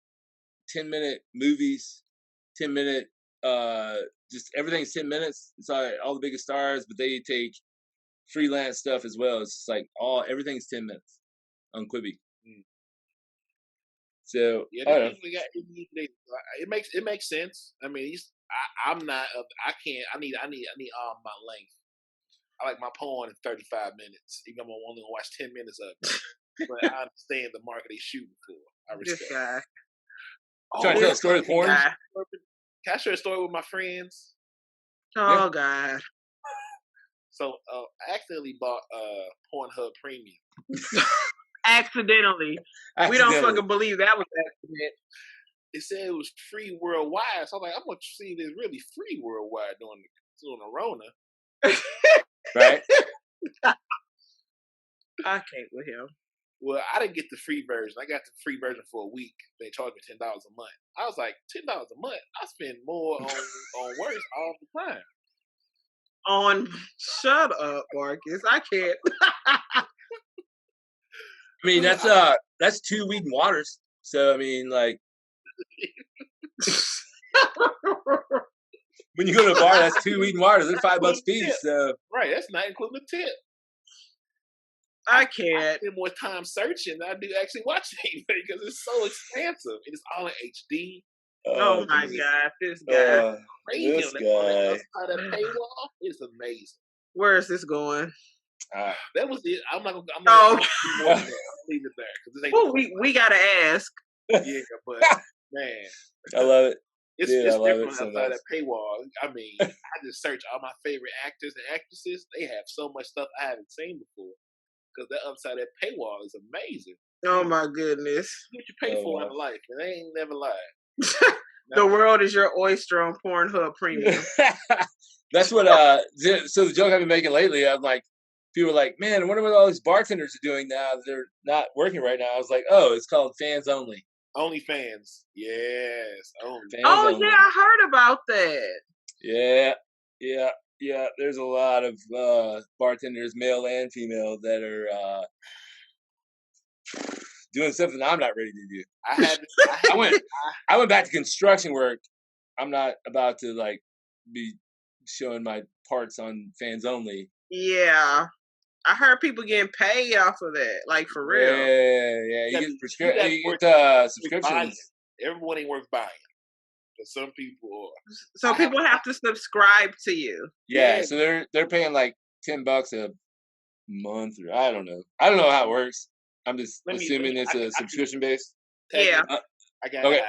movies, 10-minute just everything's 10 minutes. It's all the biggest stars, but they take freelance stuff as well. It's just like everything's 10 minutes on Quibi. So yeah, they usually got it makes sense. I mean, I'm not. I can't. I need all my length. I like my porn in 35 minutes. Even though I'm only gonna watch 10 minutes of it, but I understand the market they shooting for. I respect. This guy. Trying to tell a story of porn. Guy. Can I share a story with my friends? Oh God. So I accidentally bought Pornhub Premium. Accidentally. We don't fucking believe that was accident. It said it was free worldwide. So I'm like, I'm gonna see if it's really free worldwide during the Rona. Right. I can't with him. Well, I didn't get the free version. I got the free version for a week. They charged me $10 a month. I was like, $10 a month? I spend more on words all the time. Shut up, Marcus. I can't. I mean, that's 2 Wheaton Waters. So I mean, like, when you go to a bar, that's 2 Wheaton Waters. They're $5 a piece. So. Right, that's not including the tip. I can't. I spend more time searching than I do actually watching anything because it's so expansive. It's all in HD. Oh my God, this guy. Crazy. This guy. That paywall is amazing. Where is this going? That was it. I'm not gonna leave it there because well, we gotta ask. Yeah, but man, I love it. It's different outside that paywall. I mean, I just search all my favorite actors and actresses. They have so much stuff I haven't seen before because that upside that paywall is amazing. Oh my goodness! What you pay for in life, and they ain't never lied. The world is your oyster on Pornhub Premium. That's what. So the joke I've been making lately, I'm like, people are like, man, I wonder what all these bartenders are doing now. They're not working right now. I was like, oh, it's called fans only. Only fans. Yes. Only. Only. Yeah, I heard about that. Yeah. There's a lot of bartenders, male and female, that are doing something I'm not ready to do. I went back to construction work. I'm not about to like be showing my parts on fans only. Yeah. I heard people getting paid off of that, like for real. Yeah. You get subscriptions. Everyone ain't worth buying. But some people. So people have to subscribe to you. Yeah, so they're paying like $10 a month, or I don't know how it works. I'm just assuming it's a subscription based. Yeah. I got an idea.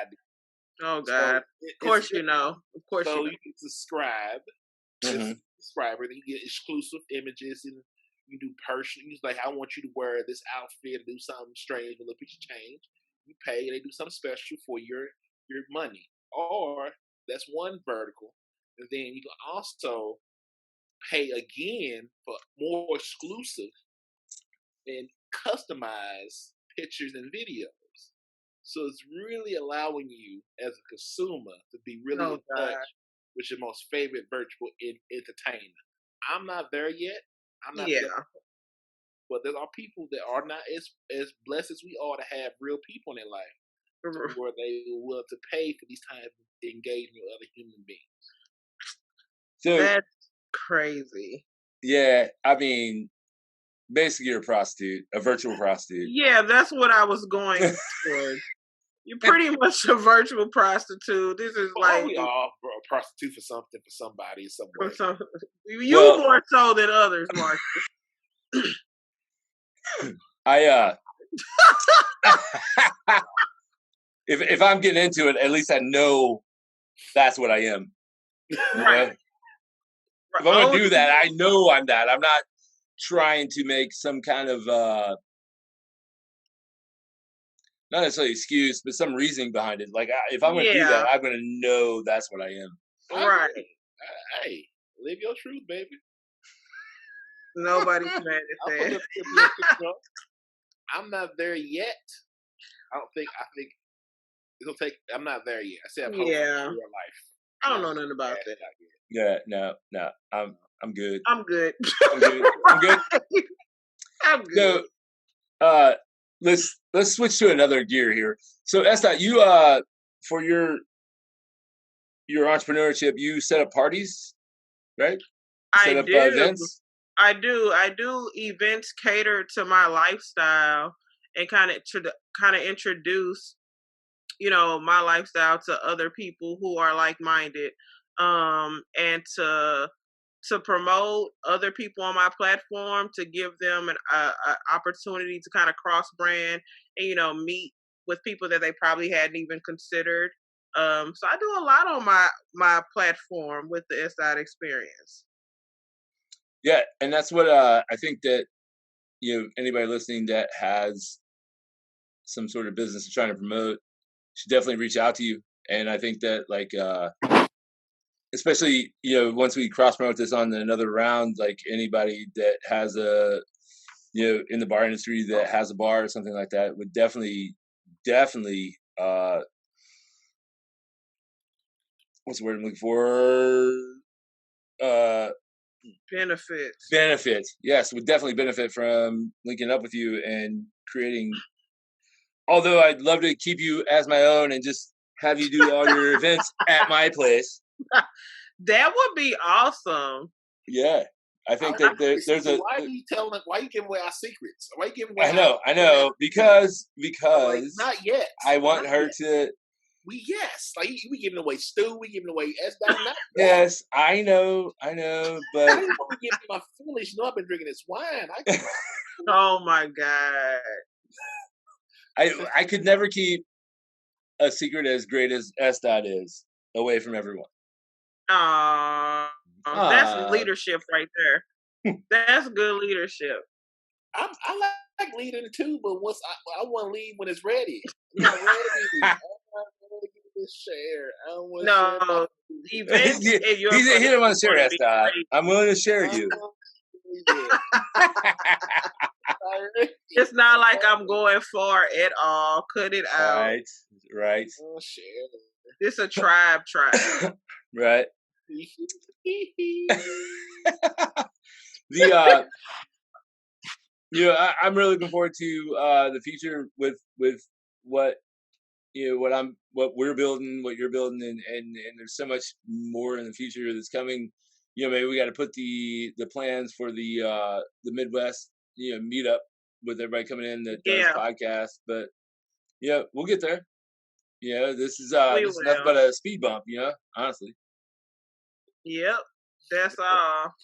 Oh God! Of course you know. Of course you know. You can subscribe. Subscriber, then you get exclusive images and. You do personal. You like, I want you to wear this outfit, do something strange, a little piece of change. You pay, and they do something special for your money. Or that's one vertical, and then you can also pay again for more exclusive and customized pictures and videos. So it's really allowing you as a consumer to be really in touch with your most favorite virtual entertainer. I'm not there yet. I'm not there. But there are people that are not as blessed as we are to have real people in their life where they are willing to pay for these types of engagement with other human beings. So that's crazy. Yeah, I mean, basically you're a prostitute, a virtual prostitute. Yeah, that's what I was going towards. You're pretty much a virtual prostitute. This is like we all a prostitute for something, for somebody, somewhere. You more so than others, Mark. If I'm getting into it, at least I know that's what I am. Right. If I'm gonna do that, I know I'm that. I'm not trying to make some kind of not necessarily excuse, but some reasoning behind it. Like, if I'm gonna do that, I'm gonna know that's what I am. Right. Hey, live your truth, baby. Nobody's mad at that. I'm not there yet. I think it'll take. I'm not there yet. I said I'm hoping for your life. I don't know nothing about that. Yeah, no. I'm good. I'm good. I'm good. I'm good. So, let's switch to another gear here. So Sdot, you for your entrepreneurship, you set up parties, right? Set up events. I do events catered to my lifestyle and kind of introduce, my lifestyle to other people who are like-minded, and to promote other people on my platform, to give them an opportunity to kind of cross brand and meet with people that they probably hadn't even considered. So I do a lot on my platform with the Sdot experience. Yeah, and that's what I think that anybody listening that has some sort of business they're trying to promote should definitely reach out to you. And I think that especially once we cross promote this on another round, like anybody that has a in the bar industry that has a bar or something like that would definitely what's the word I'm looking for? Benefits. Yes, would definitely benefit from linking up with you and creating. Although I'd love to keep you as my own and just have you do all your events at my place. That would be awesome. Yeah, I think that there's a. Why are you telling us? Why are you giving away our secrets? Why are you giving away? I know, because like, not yet. I want her to. Like we giving away stew, we giving away Sdot. Yes, I know, but I didn't want to give you my foolish. I've been drinking this wine. Oh my God! I could never keep a secret as great as Sdot is away from everyone. That's leadership right there. That's good leadership. I like leading too, but once I want to lead when it's ready. I'm not ready. I want to give this share. I don't want to share. Events he didn't want to share Sdot. I'm willing to share you. It's not like I'm going far at all. Cut it out. Right. Oh, share. It's a tribe. Right. I'm really looking forward to the future with what what we're building, what you're building, and there's so much more in the future that's coming. Maybe we got to put the plans for the Midwest meet up with everybody coming in that does podcasts, but we'll get there. This is nothing but a speed bump, honestly. Yep, that's all.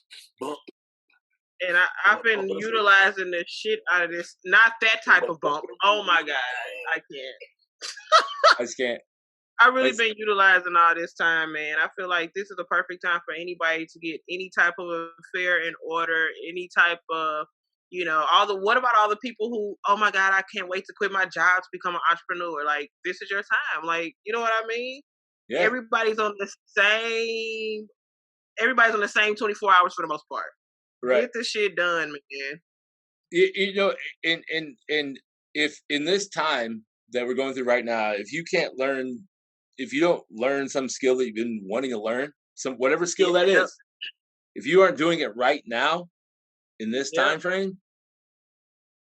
And I've been utilizing the shit out of this. Not that type of bump. Oh my God, I can't. I just can't. I really been utilizing all this time, man. I feel like this is the perfect time for anybody to get any type of affair in order, any type of, what about all the people who, oh my God, I can't wait to quit my job to become an entrepreneur. Like, this is your time. Like, you know what I mean? Yeah. Everybody's on the same 24 hours for the most part. Right. Get this shit done, man. And if in this time that we're going through right now, if you don't learn some skill that you've been wanting to learn, whatever skill that is, if you aren't doing it right now in this time frame,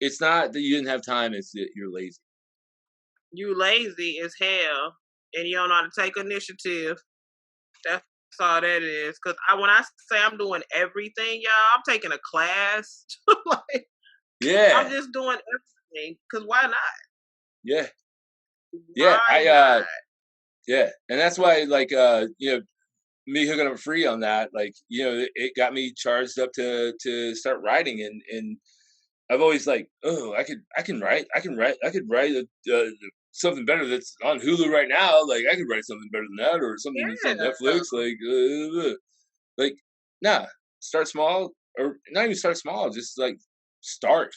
it's not that you didn't have time, it's that you're lazy. You lazy as hell, and you don't know how to take initiative. That's all that is. Because when I say I'm doing everything, y'all, I'm taking a class. I'm just doing everything. Because why not? Yeah. Why not? Yeah, and that's why, me hooking up free on that, it got me charged up to start writing, and I've always I can write something better that's on Hulu right now. Like, I could write something better than that, or something that's on Netflix. Nah, start small, or not even start small, just start.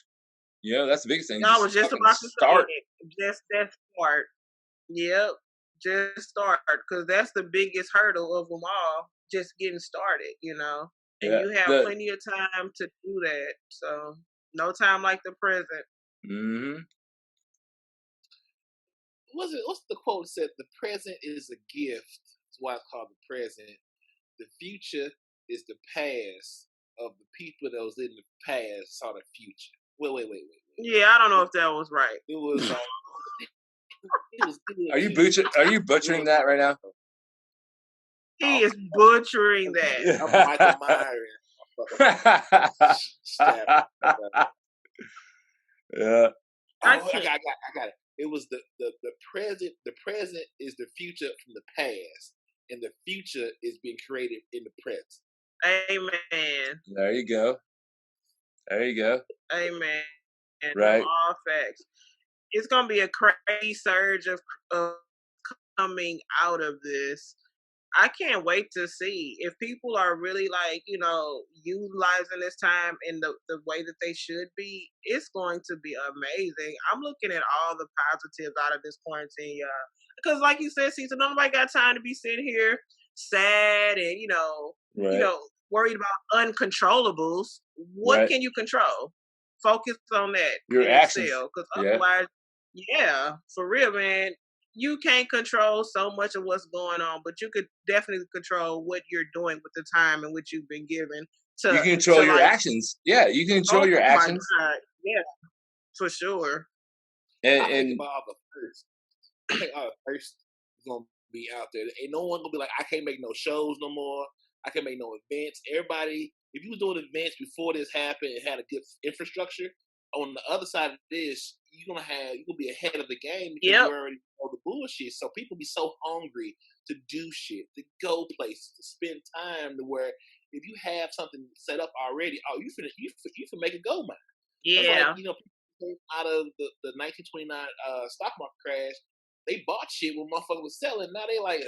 That's the biggest thing. No, I was just about to start. Just that start. Yep. Just start, because that's the biggest hurdle of them all. Just getting started, and you have plenty of time to do that. So no time like the present. Mm-hmm. What's the quote that said? The present is a gift. That's why it's called the present. The future is the past of the people that was in the past saw the future. Wait. Yeah, I don't know if that was right. It was. Are you butchering that right now? He is butchering that. I'm Michael Myers. Yeah. I got it. It was the present. The present is the future from the past, and the future is being created in the present. Amen. There you go. Amen. And right. All facts. It's gonna be a crazy surge of coming out of this. I can't wait to see if people are really utilizing this time in the way that they should be. It's going to be amazing. I'm looking at all the positives out of this quarantine, y'all. Because like you said, Caesar, nobody got time to be sitting here sad and worried about uncontrollables. What can you control? Focus on that. Your actions. Because otherwise, for real, man. You can't control so much of what's going on, but you could definitely control what you're doing with the time and what you've been given. You can control your actions. Yeah, you can control your actions. Yeah, for sure. And I think about the first. I think first is gonna be out there. Ain't no one gonna be like, I can't make no shows no more. I can't make no events. Everybody, if you was doing events before this happened and had a good infrastructure, on the other side of this, you're gonna be ahead of the game because you already know the bullshit. So people be so hungry to do shit, to go places, to spend time. To where if you have something set up already, you can make a gold mine. Yeah, people came out of the 1929 stock market crash. They bought shit when motherfuckers was selling. Now they like,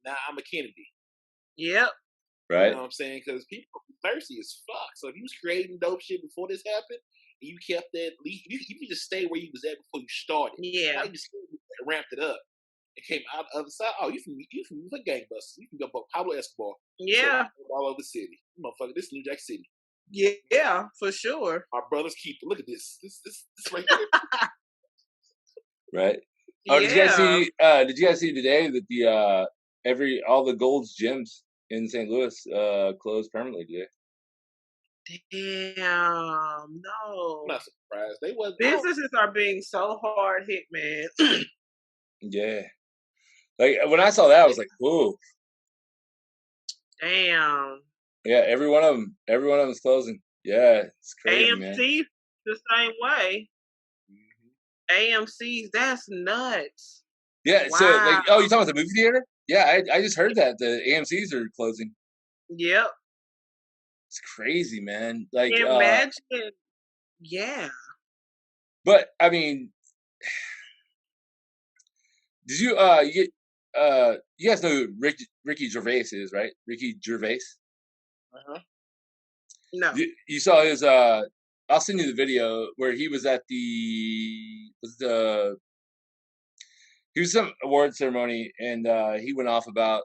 nah, I'm a Kennedy. Yep. Right. You know what I'm saying? Because people are thirsty as fuck. So if you was creating dope shit before this happened, and you kept that, you just stay where you was at before you started. Yeah. Now you just ramped it up. It came out the other side. Oh, you can for gangbusters. You can go for Pablo Escobar. Yeah. All over the city. Motherfucker, this is New Jack City. Yeah, for sure. Our brothers keep. Look at this. This right here. Right. Oh, did you guys see today that all the Gold's gyms in St. Louis closed permanently today? Damn, no. I'm not surprised. Businesses are being so hard hit, man. Yeah. Like when I saw that, I was like, "Whoa!" Damn. Yeah, every one of them is closing. Yeah, it's crazy, AMC, man. the same way. AMC, that's nuts. Yeah. Wow. So, you talking about the movie theater? Yeah, I just heard that the AMCs are closing. Yep. It's crazy, man. Like, imagine. Yeah. But I mean, did you you guys know who Ricky Gervais is, right? Ricky Gervais. No. You saw his. I'll send you the video where he was at he was some award ceremony, and he went off about.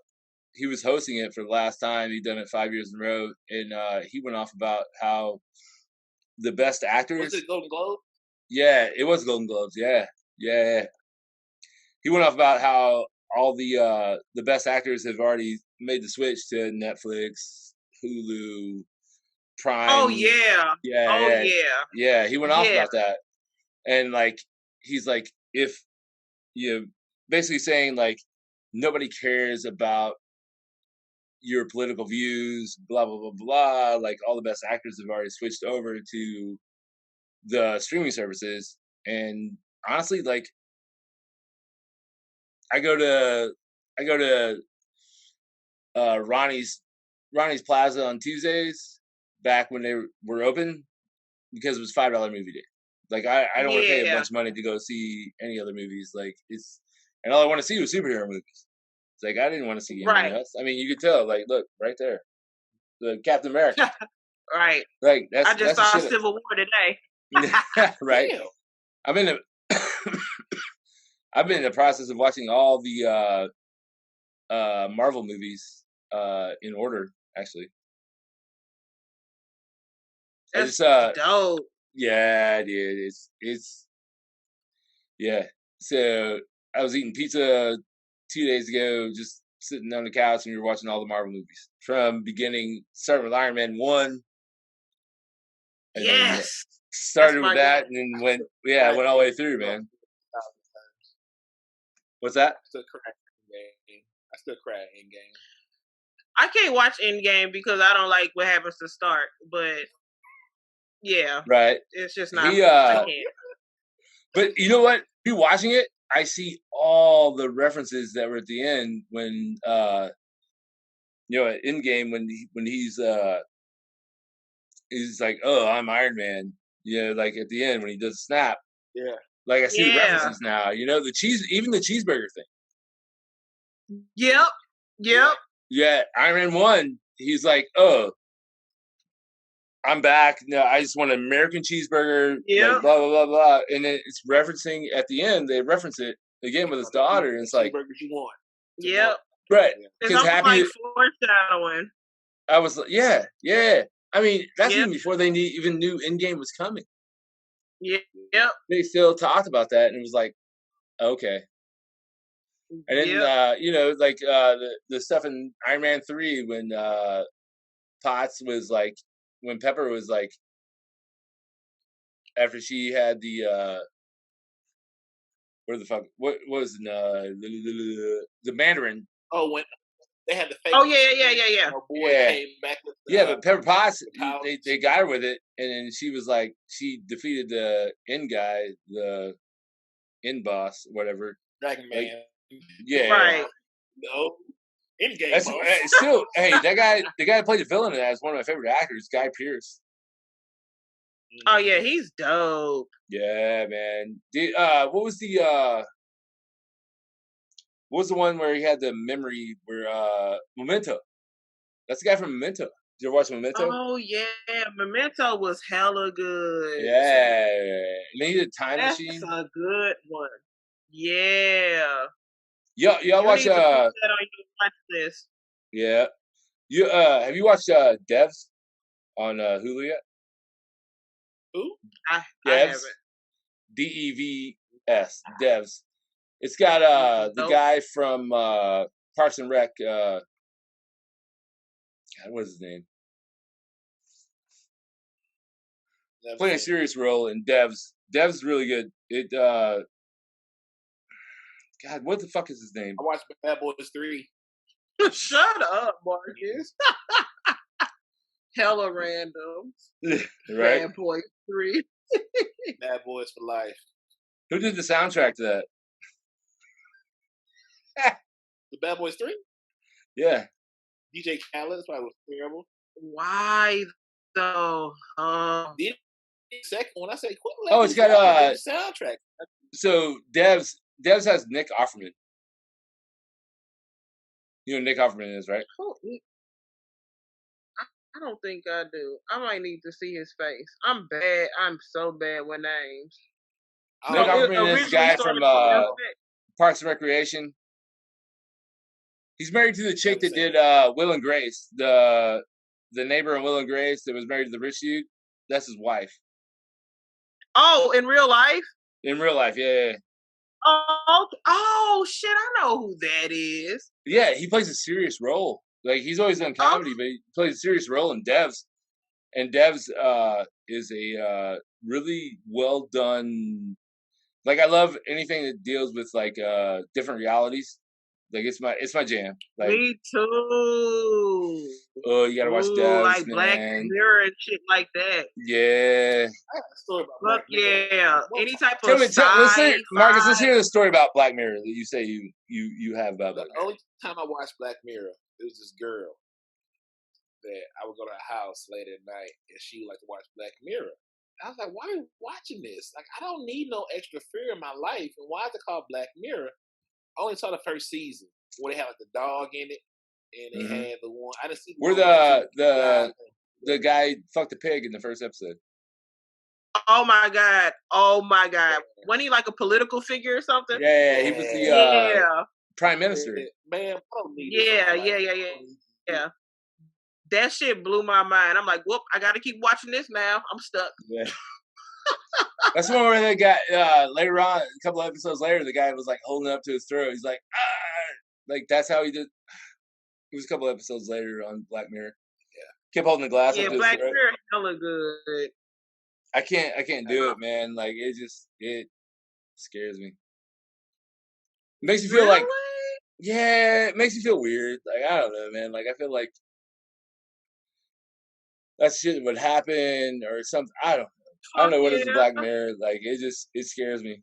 He was hosting it for the last time. He'd done it 5 years in a row, and he went off about how the best actors. Was it Golden Globe? Yeah, it was Golden Globes. Yeah. He went off about how all the best actors have already made the switch to Netflix, Hulu, Prime. Oh yeah. Yeah. He went off about that, and like he's like, if basically saying like nobody cares about your political views, blah blah blah blah. Like all the best actors have already switched over to the streaming services, and honestly, like I go to Ronnie's Plaza on Tuesdays back when they were open because it was $5 movie day. Like I don't want to pay a bunch of money to go see any other movies. Like and all I want to see was superhero movies. It's like I didn't want to see anything else. I mean, you could tell. Like, look right there, the Captain America. Right. Like I just saw Civil War today. Right. I've been in the process of watching all the Marvel movies in order, actually. That's dope. Yeah, dude. It's yeah. So I was eating pizza 2 days ago, just sitting on the couch, and we were watching all the Marvel movies from beginning, starting with Iron Man 1. started with that and then went all the way through, man. What's that? I still cry Endgame. I can't watch Endgame because I don't like what happens to Stark, but yeah. Right. It's just not. I can't. But you know what? Be watching it, I see all the references that were at the end when at Endgame when he's like, oh, I'm Iron Man. Like at the end when he does the snap. Yeah. Like I see the references now. Even the cheeseburger thing. Yep. Yeah, Iron Man 1, he's like, oh, I'm back. No, I just want an American cheeseburger. Yeah. Like, blah, blah, blah, blah. And then it's referencing at the end, they reference it again with his daughter. And it's like, cheeseburgers you want. Yep. Right. It's almost like foreshadowing. I was like, yeah. I mean, that's even before they even knew Endgame was coming. Yep. They still talked about that, and it was like, okay. And then, the stuff in Iron Man 3 when Potts was like, when Pepper was like, after she had the, where the fuck, what was the Mandarin? Oh, when they had the fake. Oh, yeah. Her boy came back with but Pepper Potts, they got her with it, and then she was like, she defeated the end guy, the end boss, whatever. Dragon Man. Yeah. Right. No. Endgame. Still, hey, the guy that played the villain in that is one of my favorite actors, Guy Pearce. Oh yeah, he's dope. Yeah, man. What was the one where he had the memory where Memento? That's the guy from Memento. Did you ever watch Memento? Oh yeah, Memento was hella good. Yeah. And then he did Time Machine. That's a good one. Yeah. Y'all watch need to put that on your watch list. Yeah. You have you watched Devs on Hulu yet? Who? I haven't. DEVS. Devs. It's got the guy from Parks and Rec. God, what's his name? Playing a serious role in Devs. Devs is really good. It God, what the fuck is his name? I watched Bad Boys 3. Shut up, Marcus. Hella random. Right? Bad Boys 3. Bad Boys for life. Who did the soundtrack to that? The Bad Boys 3? Yeah. DJ Khaled. That's why it was terrible. Why though? The second one, I said, it's got soundtrack. So Devs has Nick Offerman. You know who Nick Offerman is, right? I don't think I do. I might need to see his face. I'm bad. I'm so bad with names. Nick Offerman is the guy from Parks and Recreation. He's married to the chick that did Will and Grace. The neighbor in Will and Grace that was married to the rich dude. That's his wife. Oh, in real life? In real life, yeah. Oh, shit, I know who that is. Yeah, he plays a serious role. Like, he's always done comedy, but he plays a serious role in Devs. And Devs is a really well done... Like, I love anything that deals with, like, different realities. Like, it's my jam. Like, me too. Oh, you gotta watch Devs, like man. Black Mirror and shit like that. Yeah. I have a story about Black Mirror. Yeah. Any type of Marcus, let's hear the story about Black Mirror that you say you have about Black Mirror. The only time I watched Black Mirror, it was this girl that I would go to her house late at night and she would like to watch Black Mirror. I was like, why are you watching this? Like, I don't need no extra fear in my life. And why is it called Black Mirror? I only saw the first season where they had like the dog in it, and they had the one. I didn't see where the guy fucked the pig in the first episode. Oh my god! Wasn't he like a political figure or something? Yeah, he was the prime minister. Man, I don't need yeah. That shit blew my mind. I'm like, whoop! I got to keep watching this now. I'm stuck. Yeah. That's one where they got later on, a couple of episodes later, the guy was like holding up to his throat. He's like, ah! Like that's how he did. It was a couple of episodes later on Black Mirror. Yeah, kept holding the glass up to his throat. Black Mirror hella good. I can't do it, man. Like it scares me. It makes me feel like, it makes me feel weird. Like I don't know, man. Like I feel like that shit would happen or something. I don't know what is the Black Mirror. Like it scares me.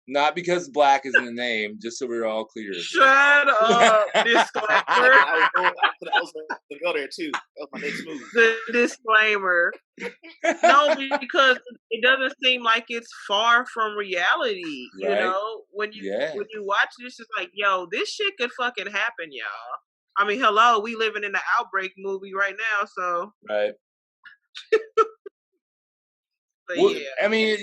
Not because black is in the name, just so we're all clear. Shut up, disclaimer. I was going to go there too. That was my next move. The disclaimer. No, because it doesn't seem like it's far from reality. Right. You know, when you watch this, it's like, yo, this shit could fucking happen, y'all. I mean, hello, we living in the outbreak movie right now, so right. Well, yeah. I mean,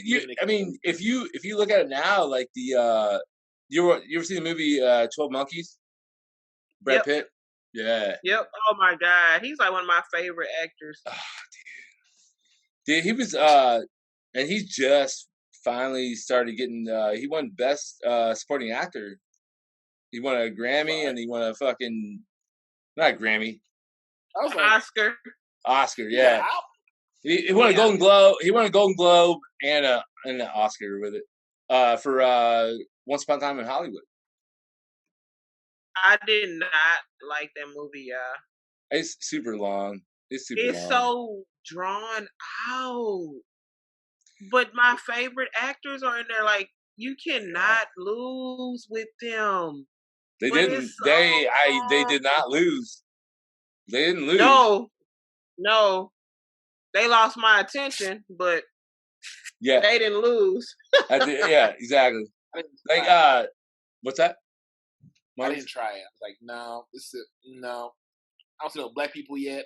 if you look at it now, like the you ever see the movie 12 Monkeys? Brad Pitt? Yeah. Yep. Oh my God. He's like one of my favorite actors. Oh, dude, he was and he just finally started getting he won best supporting actor. He won a Grammy and he won a fucking not a Grammy. I was like, Oscar, yeah. He won a Golden Globe. He won a Golden Globe and an Oscar with it for Once Upon a Time in Hollywood. I did not like that movie, y'all. It's super long. It's so drawn out. But my favorite actors are in there. Like you cannot lose with them. They didn't. They did not lose. They didn't lose. No. They lost my attention, but they didn't lose. Yeah, exactly. Like, what's that? I didn't try it. I was like, no, no. I don't see no black people yet.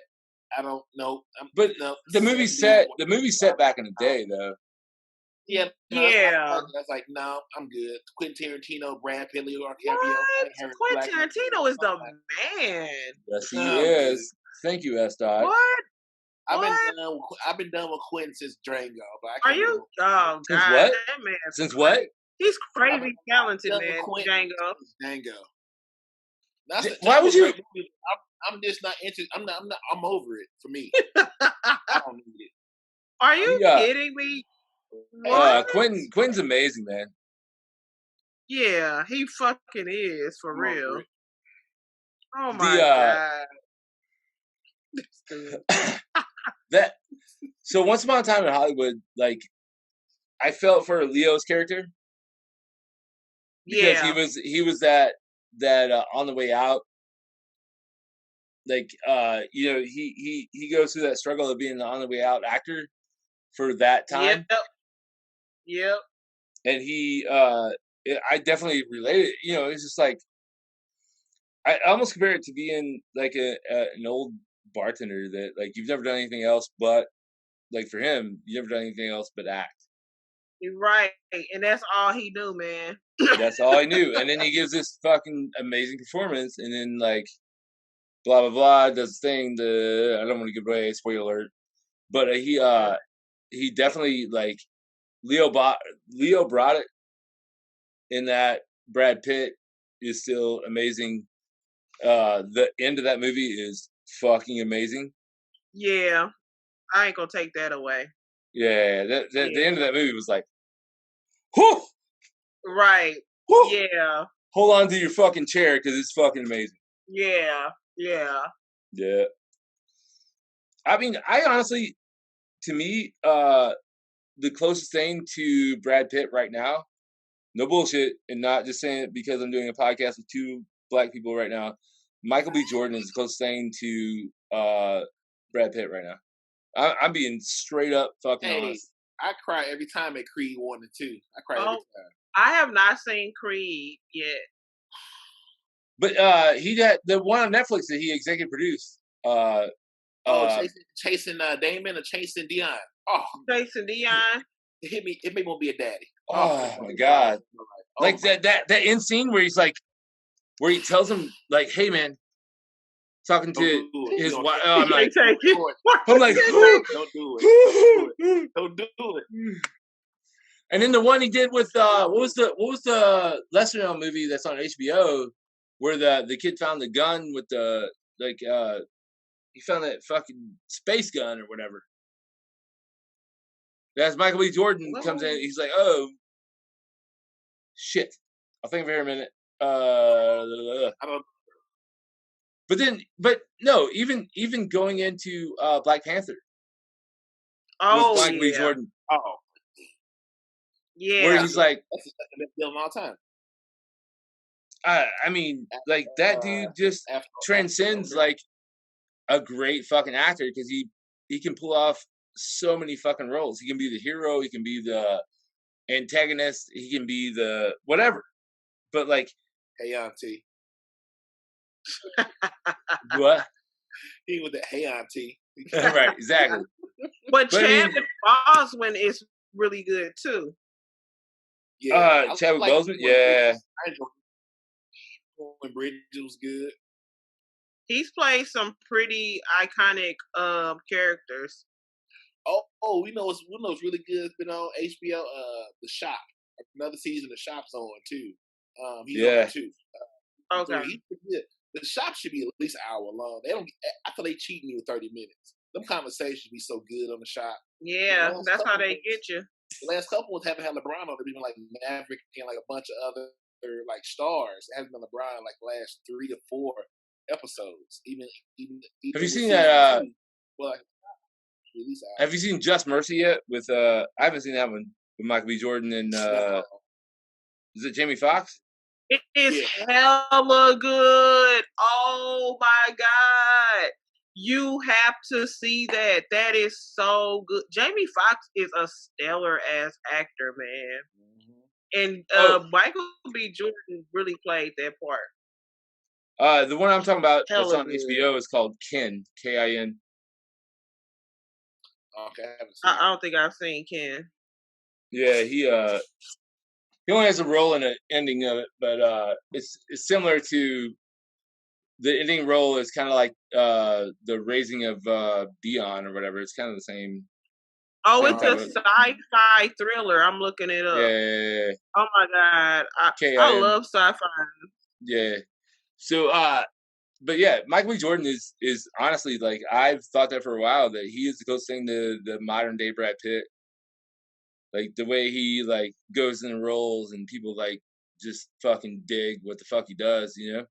I don't know. The movie's set back in the day, though. Yeah. I was like, no, I'm good. Quentin Tarantino, Brad Pitt, Leo DiCaprio. Quentin Tarantino is the man. Yes, he is. Thank you, Sdot. What? I've been done with Quentin since Django. But I Are you? Oh, since God. what? That man. Since what? He's crazy talented, man. Django. Why would you? I'm just not interested. I'm over it for me. I don't need it. Are you kidding me? Quentin's amazing, man. Yeah, he fucking is for real. Oh my God. So Once Upon a Time in Hollywood, like I felt for Leo's character because he was that on the way out. Like he goes through that struggle of being the on the way out actor for that time. Yep. And I definitely related. It's just like I almost compare it to being like an old bartender that like you've never done anything else but like for him you've never done anything else but act. You're right, and that's all he knew, man. That's all he knew, and then he gives this fucking amazing performance, and then like blah blah blah does this thing. I don't want to give away spoiler alert, but he definitely like Leo brought it in that Brad Pitt is still amazing. The end of that movie is fucking amazing. Yeah, I ain't gonna take that away. Yeah, the end of that movie was like, whew! Right. Whew! Yeah. Hold on to your fucking chair because it's fucking amazing. Yeah. I mean, I honestly, to me, the closest thing to Brad Pitt right now, no bullshit, and not just saying it because I'm doing a podcast with two black people right now. Michael B. Jordan is the closest thing to Brad Pitt right now. I'm being straight up fucking honest. I cry every time at Creed 1 and 2. I cry every time. I have not seen Creed yet. But he got the one on Netflix that he executive produced. Chasing Damon or Chasing Dion? Oh, Chasing Dion. It made me want to be a daddy. Oh my God! Like that end scene where he's like, where he tells him like, "Hey man," talking to his wife. I'm like, don't do it. Don't do it. And then the one he did with what was the lesser known movie that's on HBO where the kid found the gun with the he found that fucking space gun or whatever. As Michael B. Jordan comes in, he's like, "Oh, shit! I'll think of it here a minute." I don't. But no, even going into Black Panther Oh with Michael B. Jordan, Oh, where he's like, that's the second best film of all time. I mean, like that dude just transcends like a great fucking actor because he can pull off so many fucking roles. He can be the hero, he can be the antagonist, he can be the whatever. But like, Hey Auntie. what? He was that Hey Auntie. Right, exactly. But Chadwick Boseman is really good too. Yeah, Chadwick Boseman, yeah. I enjoyed when Bridget was good. He's played some pretty iconic characters. Oh, we know it's really good. It's been on HBO. The Shop, another season. The Shop's on too. He's on too. Okay. So the Shop should be at least an hour long. They don't. I feel they cheating you with 30 minutes. Them conversations be so good on the Shop. Yeah, that's how they get you. The last couple ones haven't had LeBron on. They've been like Maverick and like a bunch of other like stars. It hasn't been LeBron like the last 3 to 4 episodes. Even have you seen that? Well, have you seen Just Mercy yet? With I haven't seen that one with Michael B. Jordan and is it Jamie Foxx? It is hella good. Oh my god. You have to see that. That is so good. Jamie Foxx is a stellar ass actor, man. And Michael B. Jordan really played that part. The one I'm talking about hella that's on good. HBO is called Kin, K-I-N. Okay, I don't think I've seen Ken. Yeah, he only has a role in the ending of it, but it's similar to the ending role is kind of like the raising of Dion or whatever. It's kind of the same. Oh, it's a sci-fi thriller. I'm looking it up. Yeah. Oh my god, I love sci-fi. Yeah. So, but yeah, Michael B. Jordan is honestly like I've thought that for a while that he is the closest thing to the modern day Brad Pitt. Like the way he like goes in the roles and people like just fucking dig what the fuck he does, you know.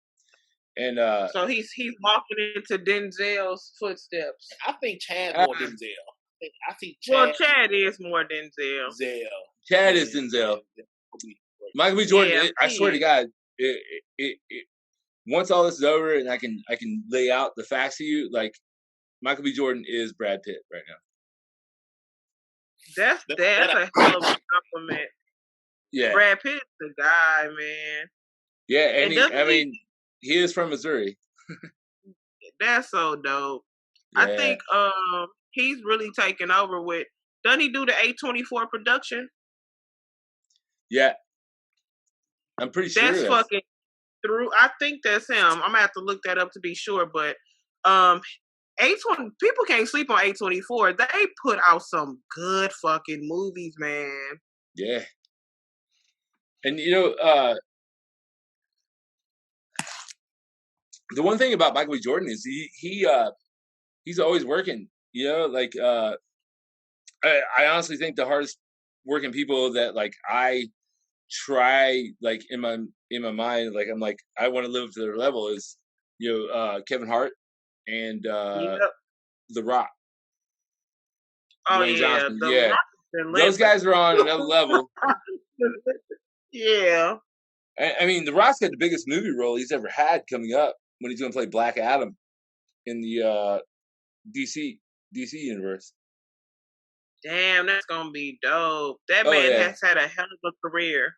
And so he's walking into Denzel's footsteps. I think Chad's more Denzel. I think Chad. Well, Chad is more Denzel. Chad is Denzel. Michael B. Jordan. I swear to God, it once all this is over and I can lay out the facts to you, like Michael B. Jordan is Brad Pitt right now. That's a hell of a compliment. Yeah, Brad Pitt's the guy, man. Yeah, and he is from Missouri. That's so dope. Yeah. I think he's really taken over with. Doesn't he do the A24 production? Yeah, I'm pretty sure that's fucking through. I think that's him. I'm gonna have to look that up to be sure, but A20 people can't sleep on A24. They put out some good fucking movies, man. Yeah, and you know, the one thing about Michael B. Jordan is he's always working. You know, like I honestly think the hardest working people that like I try like in my mind, like I'm like I want to live to their level is Kevin Hart and The Rock. Oh Dwayne Johnson. Yeah, those guys are on another level. Yeah, I mean, The Rock's got the biggest movie role he's ever had coming up when he's going to play Black Adam in the DC universe. Damn, that's gonna be dope. That man has had a hell of a career.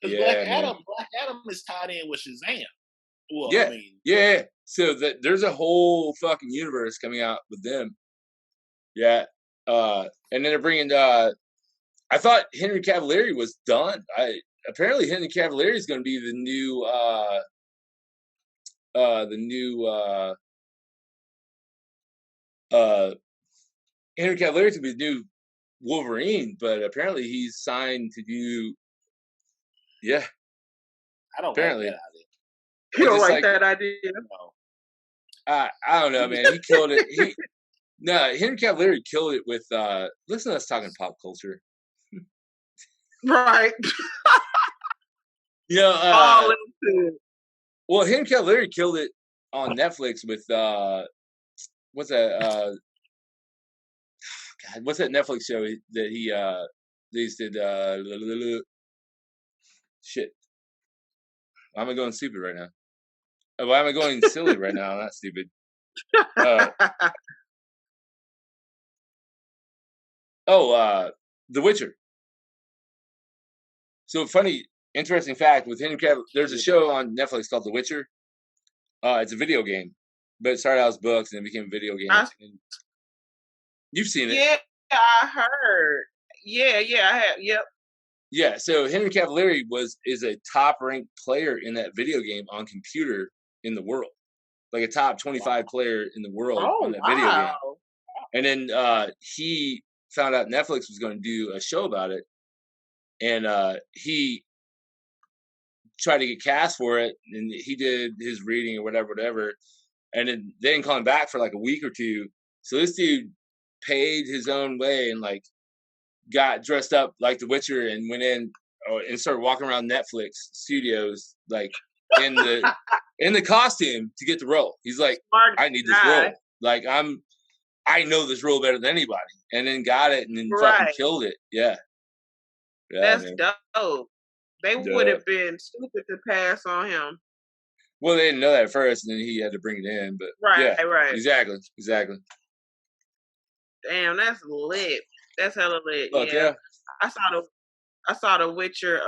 Because Black Adam is tied in with Shazam. Well, yeah, I mean, yeah. So there's a whole fucking universe coming out with them. Yeah, and then they're bringing. I thought Henry Cavill was done. Apparently Henry Cavill is going to be the new. Henry Cavill is going to be the new Wolverine, but apparently he's signed to do. Yeah, I don't apparently. like that idea. You don't like that idea? No. I don't know, man. He killed it. No, Henry Cavill killed it with. Listen to us talking pop culture. Right. All into it. Well, Henry Cavill killed it on Netflix with what's that? God, what's that Netflix show that he did? Shit. Why am I going stupid right now? Why am I going silly right now? I'm not stupid. The Witcher. So funny, interesting fact with Henry Cavill, there's a show on Netflix called The Witcher. It's a video game, but it started out as books and it became a video game. You've seen it. Yeah, I heard. Yeah, I have. Yep. Yeah, so Henry Cavill is a top ranked player in that video game on computer in the world, like a top 25 player in the world on that video game. And then he found out Netflix was going to do a show about it, and he tried to get cast for it, and he did his reading or whatever, and then they didn't call him back for like a week or two. So this dude paid his own way and like got dressed up like the Witcher and went in and started walking around Netflix studios like in the costume to get the role. He's like, I need this role. Like I know this role better than anybody, and then got it and then fucking killed it. Yeah, that's dope. They would have been stupid to pass on him. Well, they didn't know that at first, and then he had to bring it in. But right, exactly. Damn, that's lit. That's hella lit. Look, yeah. I saw The Witcher.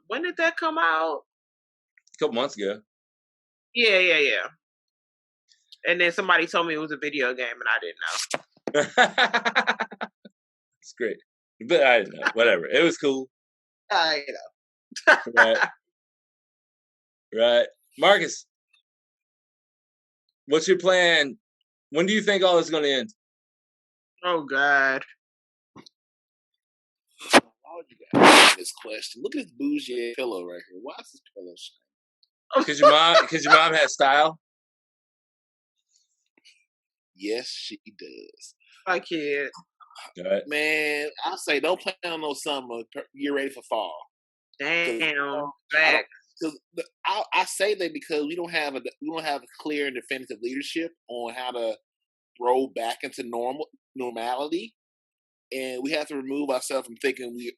When did that come out? A couple months ago. Yeah. And then somebody told me it was a video game, and I didn't know. It's great, but I didn't know. Whatever, it was cool. I know. Right, Marcus. What's your plan? When do you think all this is going to end? Oh God. Why would you guys ask this question? Look at this bougie pillow right here. Why is this pillow shiny? Because your mom has style. Yes, she does. My kid. Right. Man, I say don't plan on no summer. Get ready for fall. Damn. I say that because we don't have a clear and definitive leadership on how to roll back into normality, and we have to remove ourselves from thinking we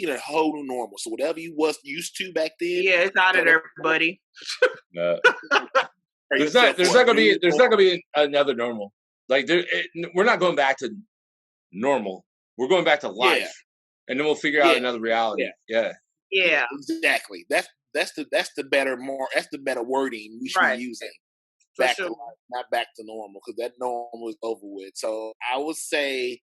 in a whole new normal. So whatever you was used to back then, it's out of there, buddy. There's not gonna be another normal. Like we're not going back to normal. We're going back to life, and then we'll figure out another reality. Yeah, exactly. That's the better wording we should be using. Back to life, not back to normal, because that normal is over with. So I would say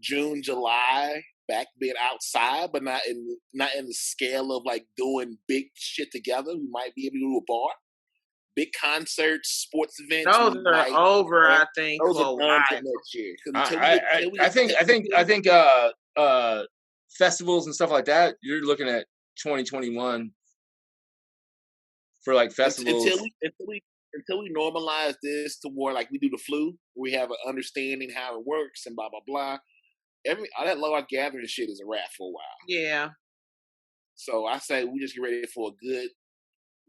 June, July, back being outside, but not in the scale of like doing big shit together. We might be able to do a bar. Big concerts, sports events. Those are over, I think. Those are done for next year. I think festivals and stuff like that. You're looking at 2021 for like festivals. Until we normalize this to more like we do the flu, we have an understanding how it works and blah blah blah. All that large gathering shit is a wrap for a while. Yeah. So I say we just get ready for a good,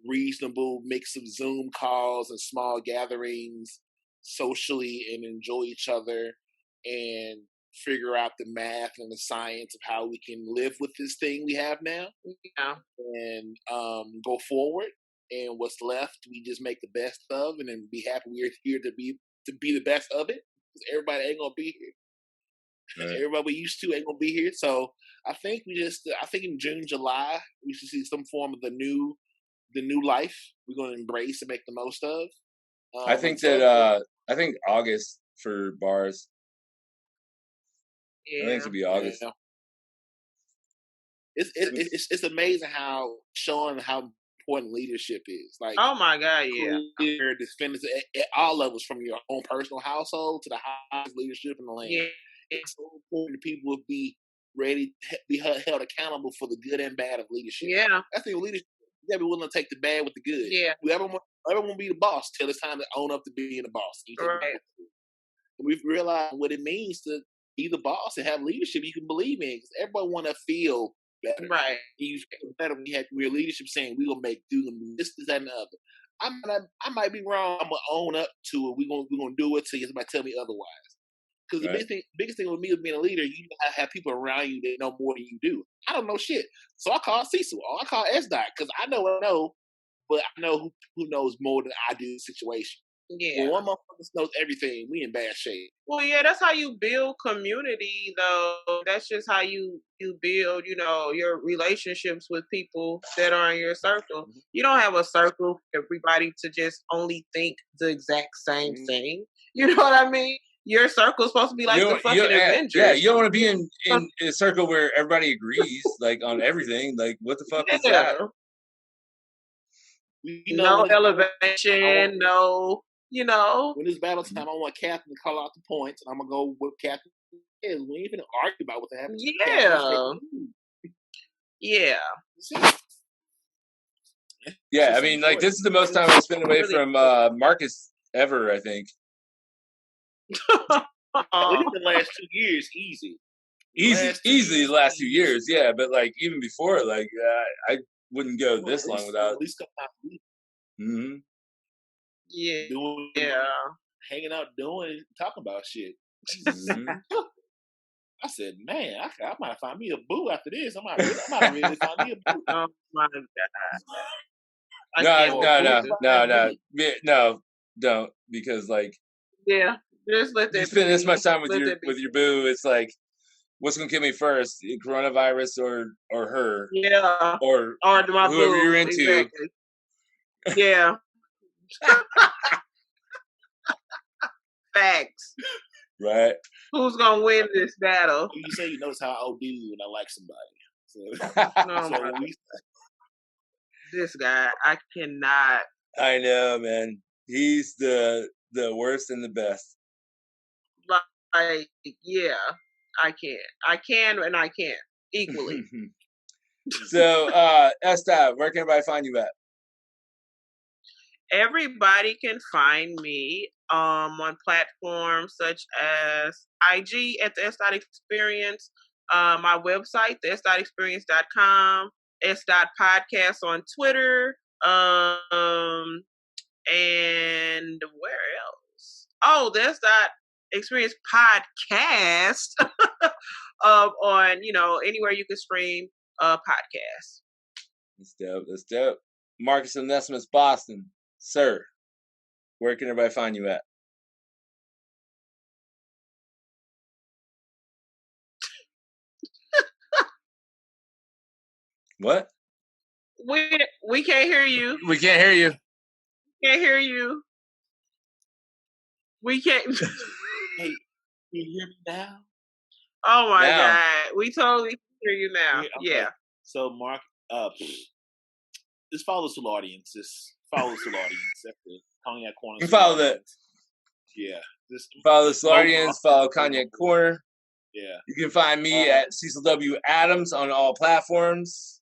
reasonable mix of Zoom calls and small gatherings socially, and enjoy each other and figure out the math and the science of how we can live with this thing we have now. Yeah. And go forward. And what's left, we just make the best of, and then be happy we're here to be the best of it. Because everybody ain't gonna be here. Right. Everybody we used to ain't gonna be here. So I think in June, July, we should see some form of the new life we're gonna embrace and make the most of. I think August for bars. Yeah. I think it should be August. Yeah. It's amazing how showing how important leadership is. Like, oh my God, yeah. Clear, definitive at all levels, from your own personal household to the highest leadership in the land. Yeah. It's so important that people will be ready to be held accountable for the good and bad of leadership. Yeah. That's the leadership. You gotta be willing to take the bad with the good. Yeah. Everyone want to be the boss till it's time to own up to being the boss. Right. We've realized what it means to be the boss and have leadership you can believe in. Because everybody want to feel better. Right. You feel better when you have real leadership saying we're gonna do this, that, and the other. I might be wrong. I'm gonna own up to it. We're gonna do it till somebody tell me otherwise. Because the biggest thing with me with being a leader, you gotta have people around you that know more than you do. I don't know shit, so I call Cecil or I call Sdot because I know what I know, but I know who knows more than I do in the situation. Yeah. When one motherfucker knows everything, we in bad shape. Well, yeah, that's how you build community, though. That's just how you build, your relationships with people that are in your circle. Mm-hmm. You don't have a circle for everybody to just only think the exact same thing. You know what I mean? Your circle's supposed to be like the fucking Avengers. Yeah, you don't want to be in a circle where everybody agrees like on everything. Like, what the fuck is that? No elevation, no. When it's battle time, I want Captain to call out the points, and I'm gonna go with Captain. We ain't even argue about what happened. Yeah. Yeah, I mean, like, this is the most time I spent away from Marcus ever, I think. Even the last 2 years, easy Easily the last 2 years, yeah. But like even before, like I wouldn't go this long without. At least a couple times. Mm-hmm. Yeah. Hanging out, talking about shit. Mm-hmm. I said, man, I might find me a boo after this. I might really find me a boo. Oh my god! No, don't, because like just let that. You spend this much time with your boo. It's like, what's gonna kill me first, coronavirus or her? Yeah, or my whoever boo, you're into. Exactly. Yeah. Facts. Right. Who's gonna win this battle? You say you notice how I OD when I like somebody. This guy, I cannot. I know, man. He's the worst and the best. Like, yeah, I can. I can and I can't equally. So, Sdot, where can everybody find you at? Everybody can find me on platforms such as IG at the Sdot Experience, my website, the SDotExperience.com, Sdot Podcast on Twitter, and where else? Oh, the Sdot Experience Podcast on, anywhere you can stream podcasts. That's dope. Marcus Onesimus Boston, sir, where can everybody find you at? What? We can't hear you. We can't hear you. Can't hear you. We can't. Hey, can you hear me now? Oh my god, we totally hear you now. Yeah. So Mark, just follow Soulardians. Just follow Soulardians at the Cognac Corner. You follow that. Yeah. Just follow the Soulardians. Follow Cognac Corner. Yeah. You can find me at Cecil W. Adams on all platforms.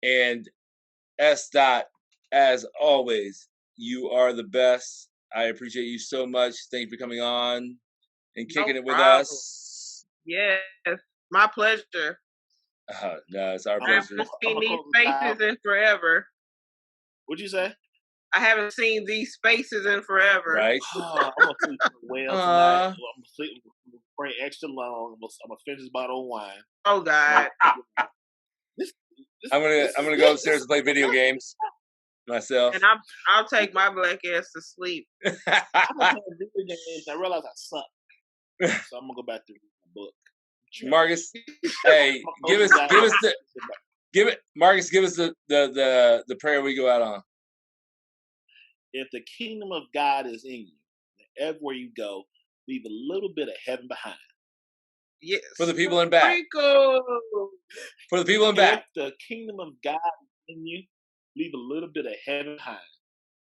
And Sdot, as always, you are the best. I appreciate you so much. Thank you for coming on and kicking it with us. Yes, my pleasure. No, it's our pleasure. I haven't seen these spaces in forever. What'd you say? I haven't seen these spaces in forever. Right. I'm gonna sleep well tonight. I'm gonna sleep. I'm gonna pray extra long. I'm gonna finish this bottle of wine. Oh God. I'm gonna go upstairs and play video games myself. And I'll take my black ass to sleep. I'm gonna play video games. I realize I suck, so I'm gonna go back to read my book. Marcus, hey, give us the prayer we go out on. If the kingdom of God is in you, everywhere you go, leave a little bit of heaven behind. Yes. For the people in back. For the people in back. If the kingdom of God is in you, leave a little bit of heaven behind.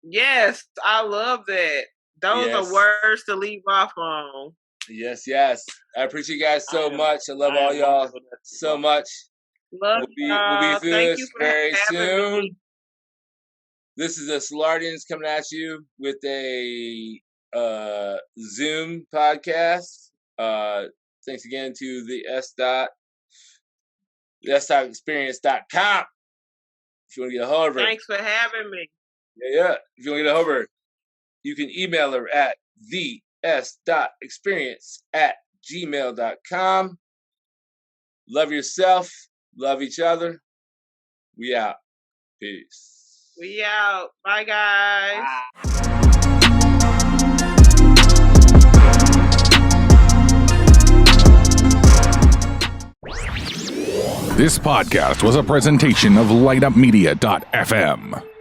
Yes, I love that. Those are words to leave off on. Yes. I appreciate you guys so much. I love all y'all so much. Love we'll be through Thank this very soon. This is the Soulardians coming at you with a Zoom podcast. Thanks again to the S.experience.com. If you want to get a hold of her. Thanks for having me. Yeah. If you want to get a hold of her, you can email her at the.experience@gmail.com. Love yourself. Love each other. We out. Peace. We out. Bye, guys. Bye. This podcast was a presentation of lightupmedia.fm.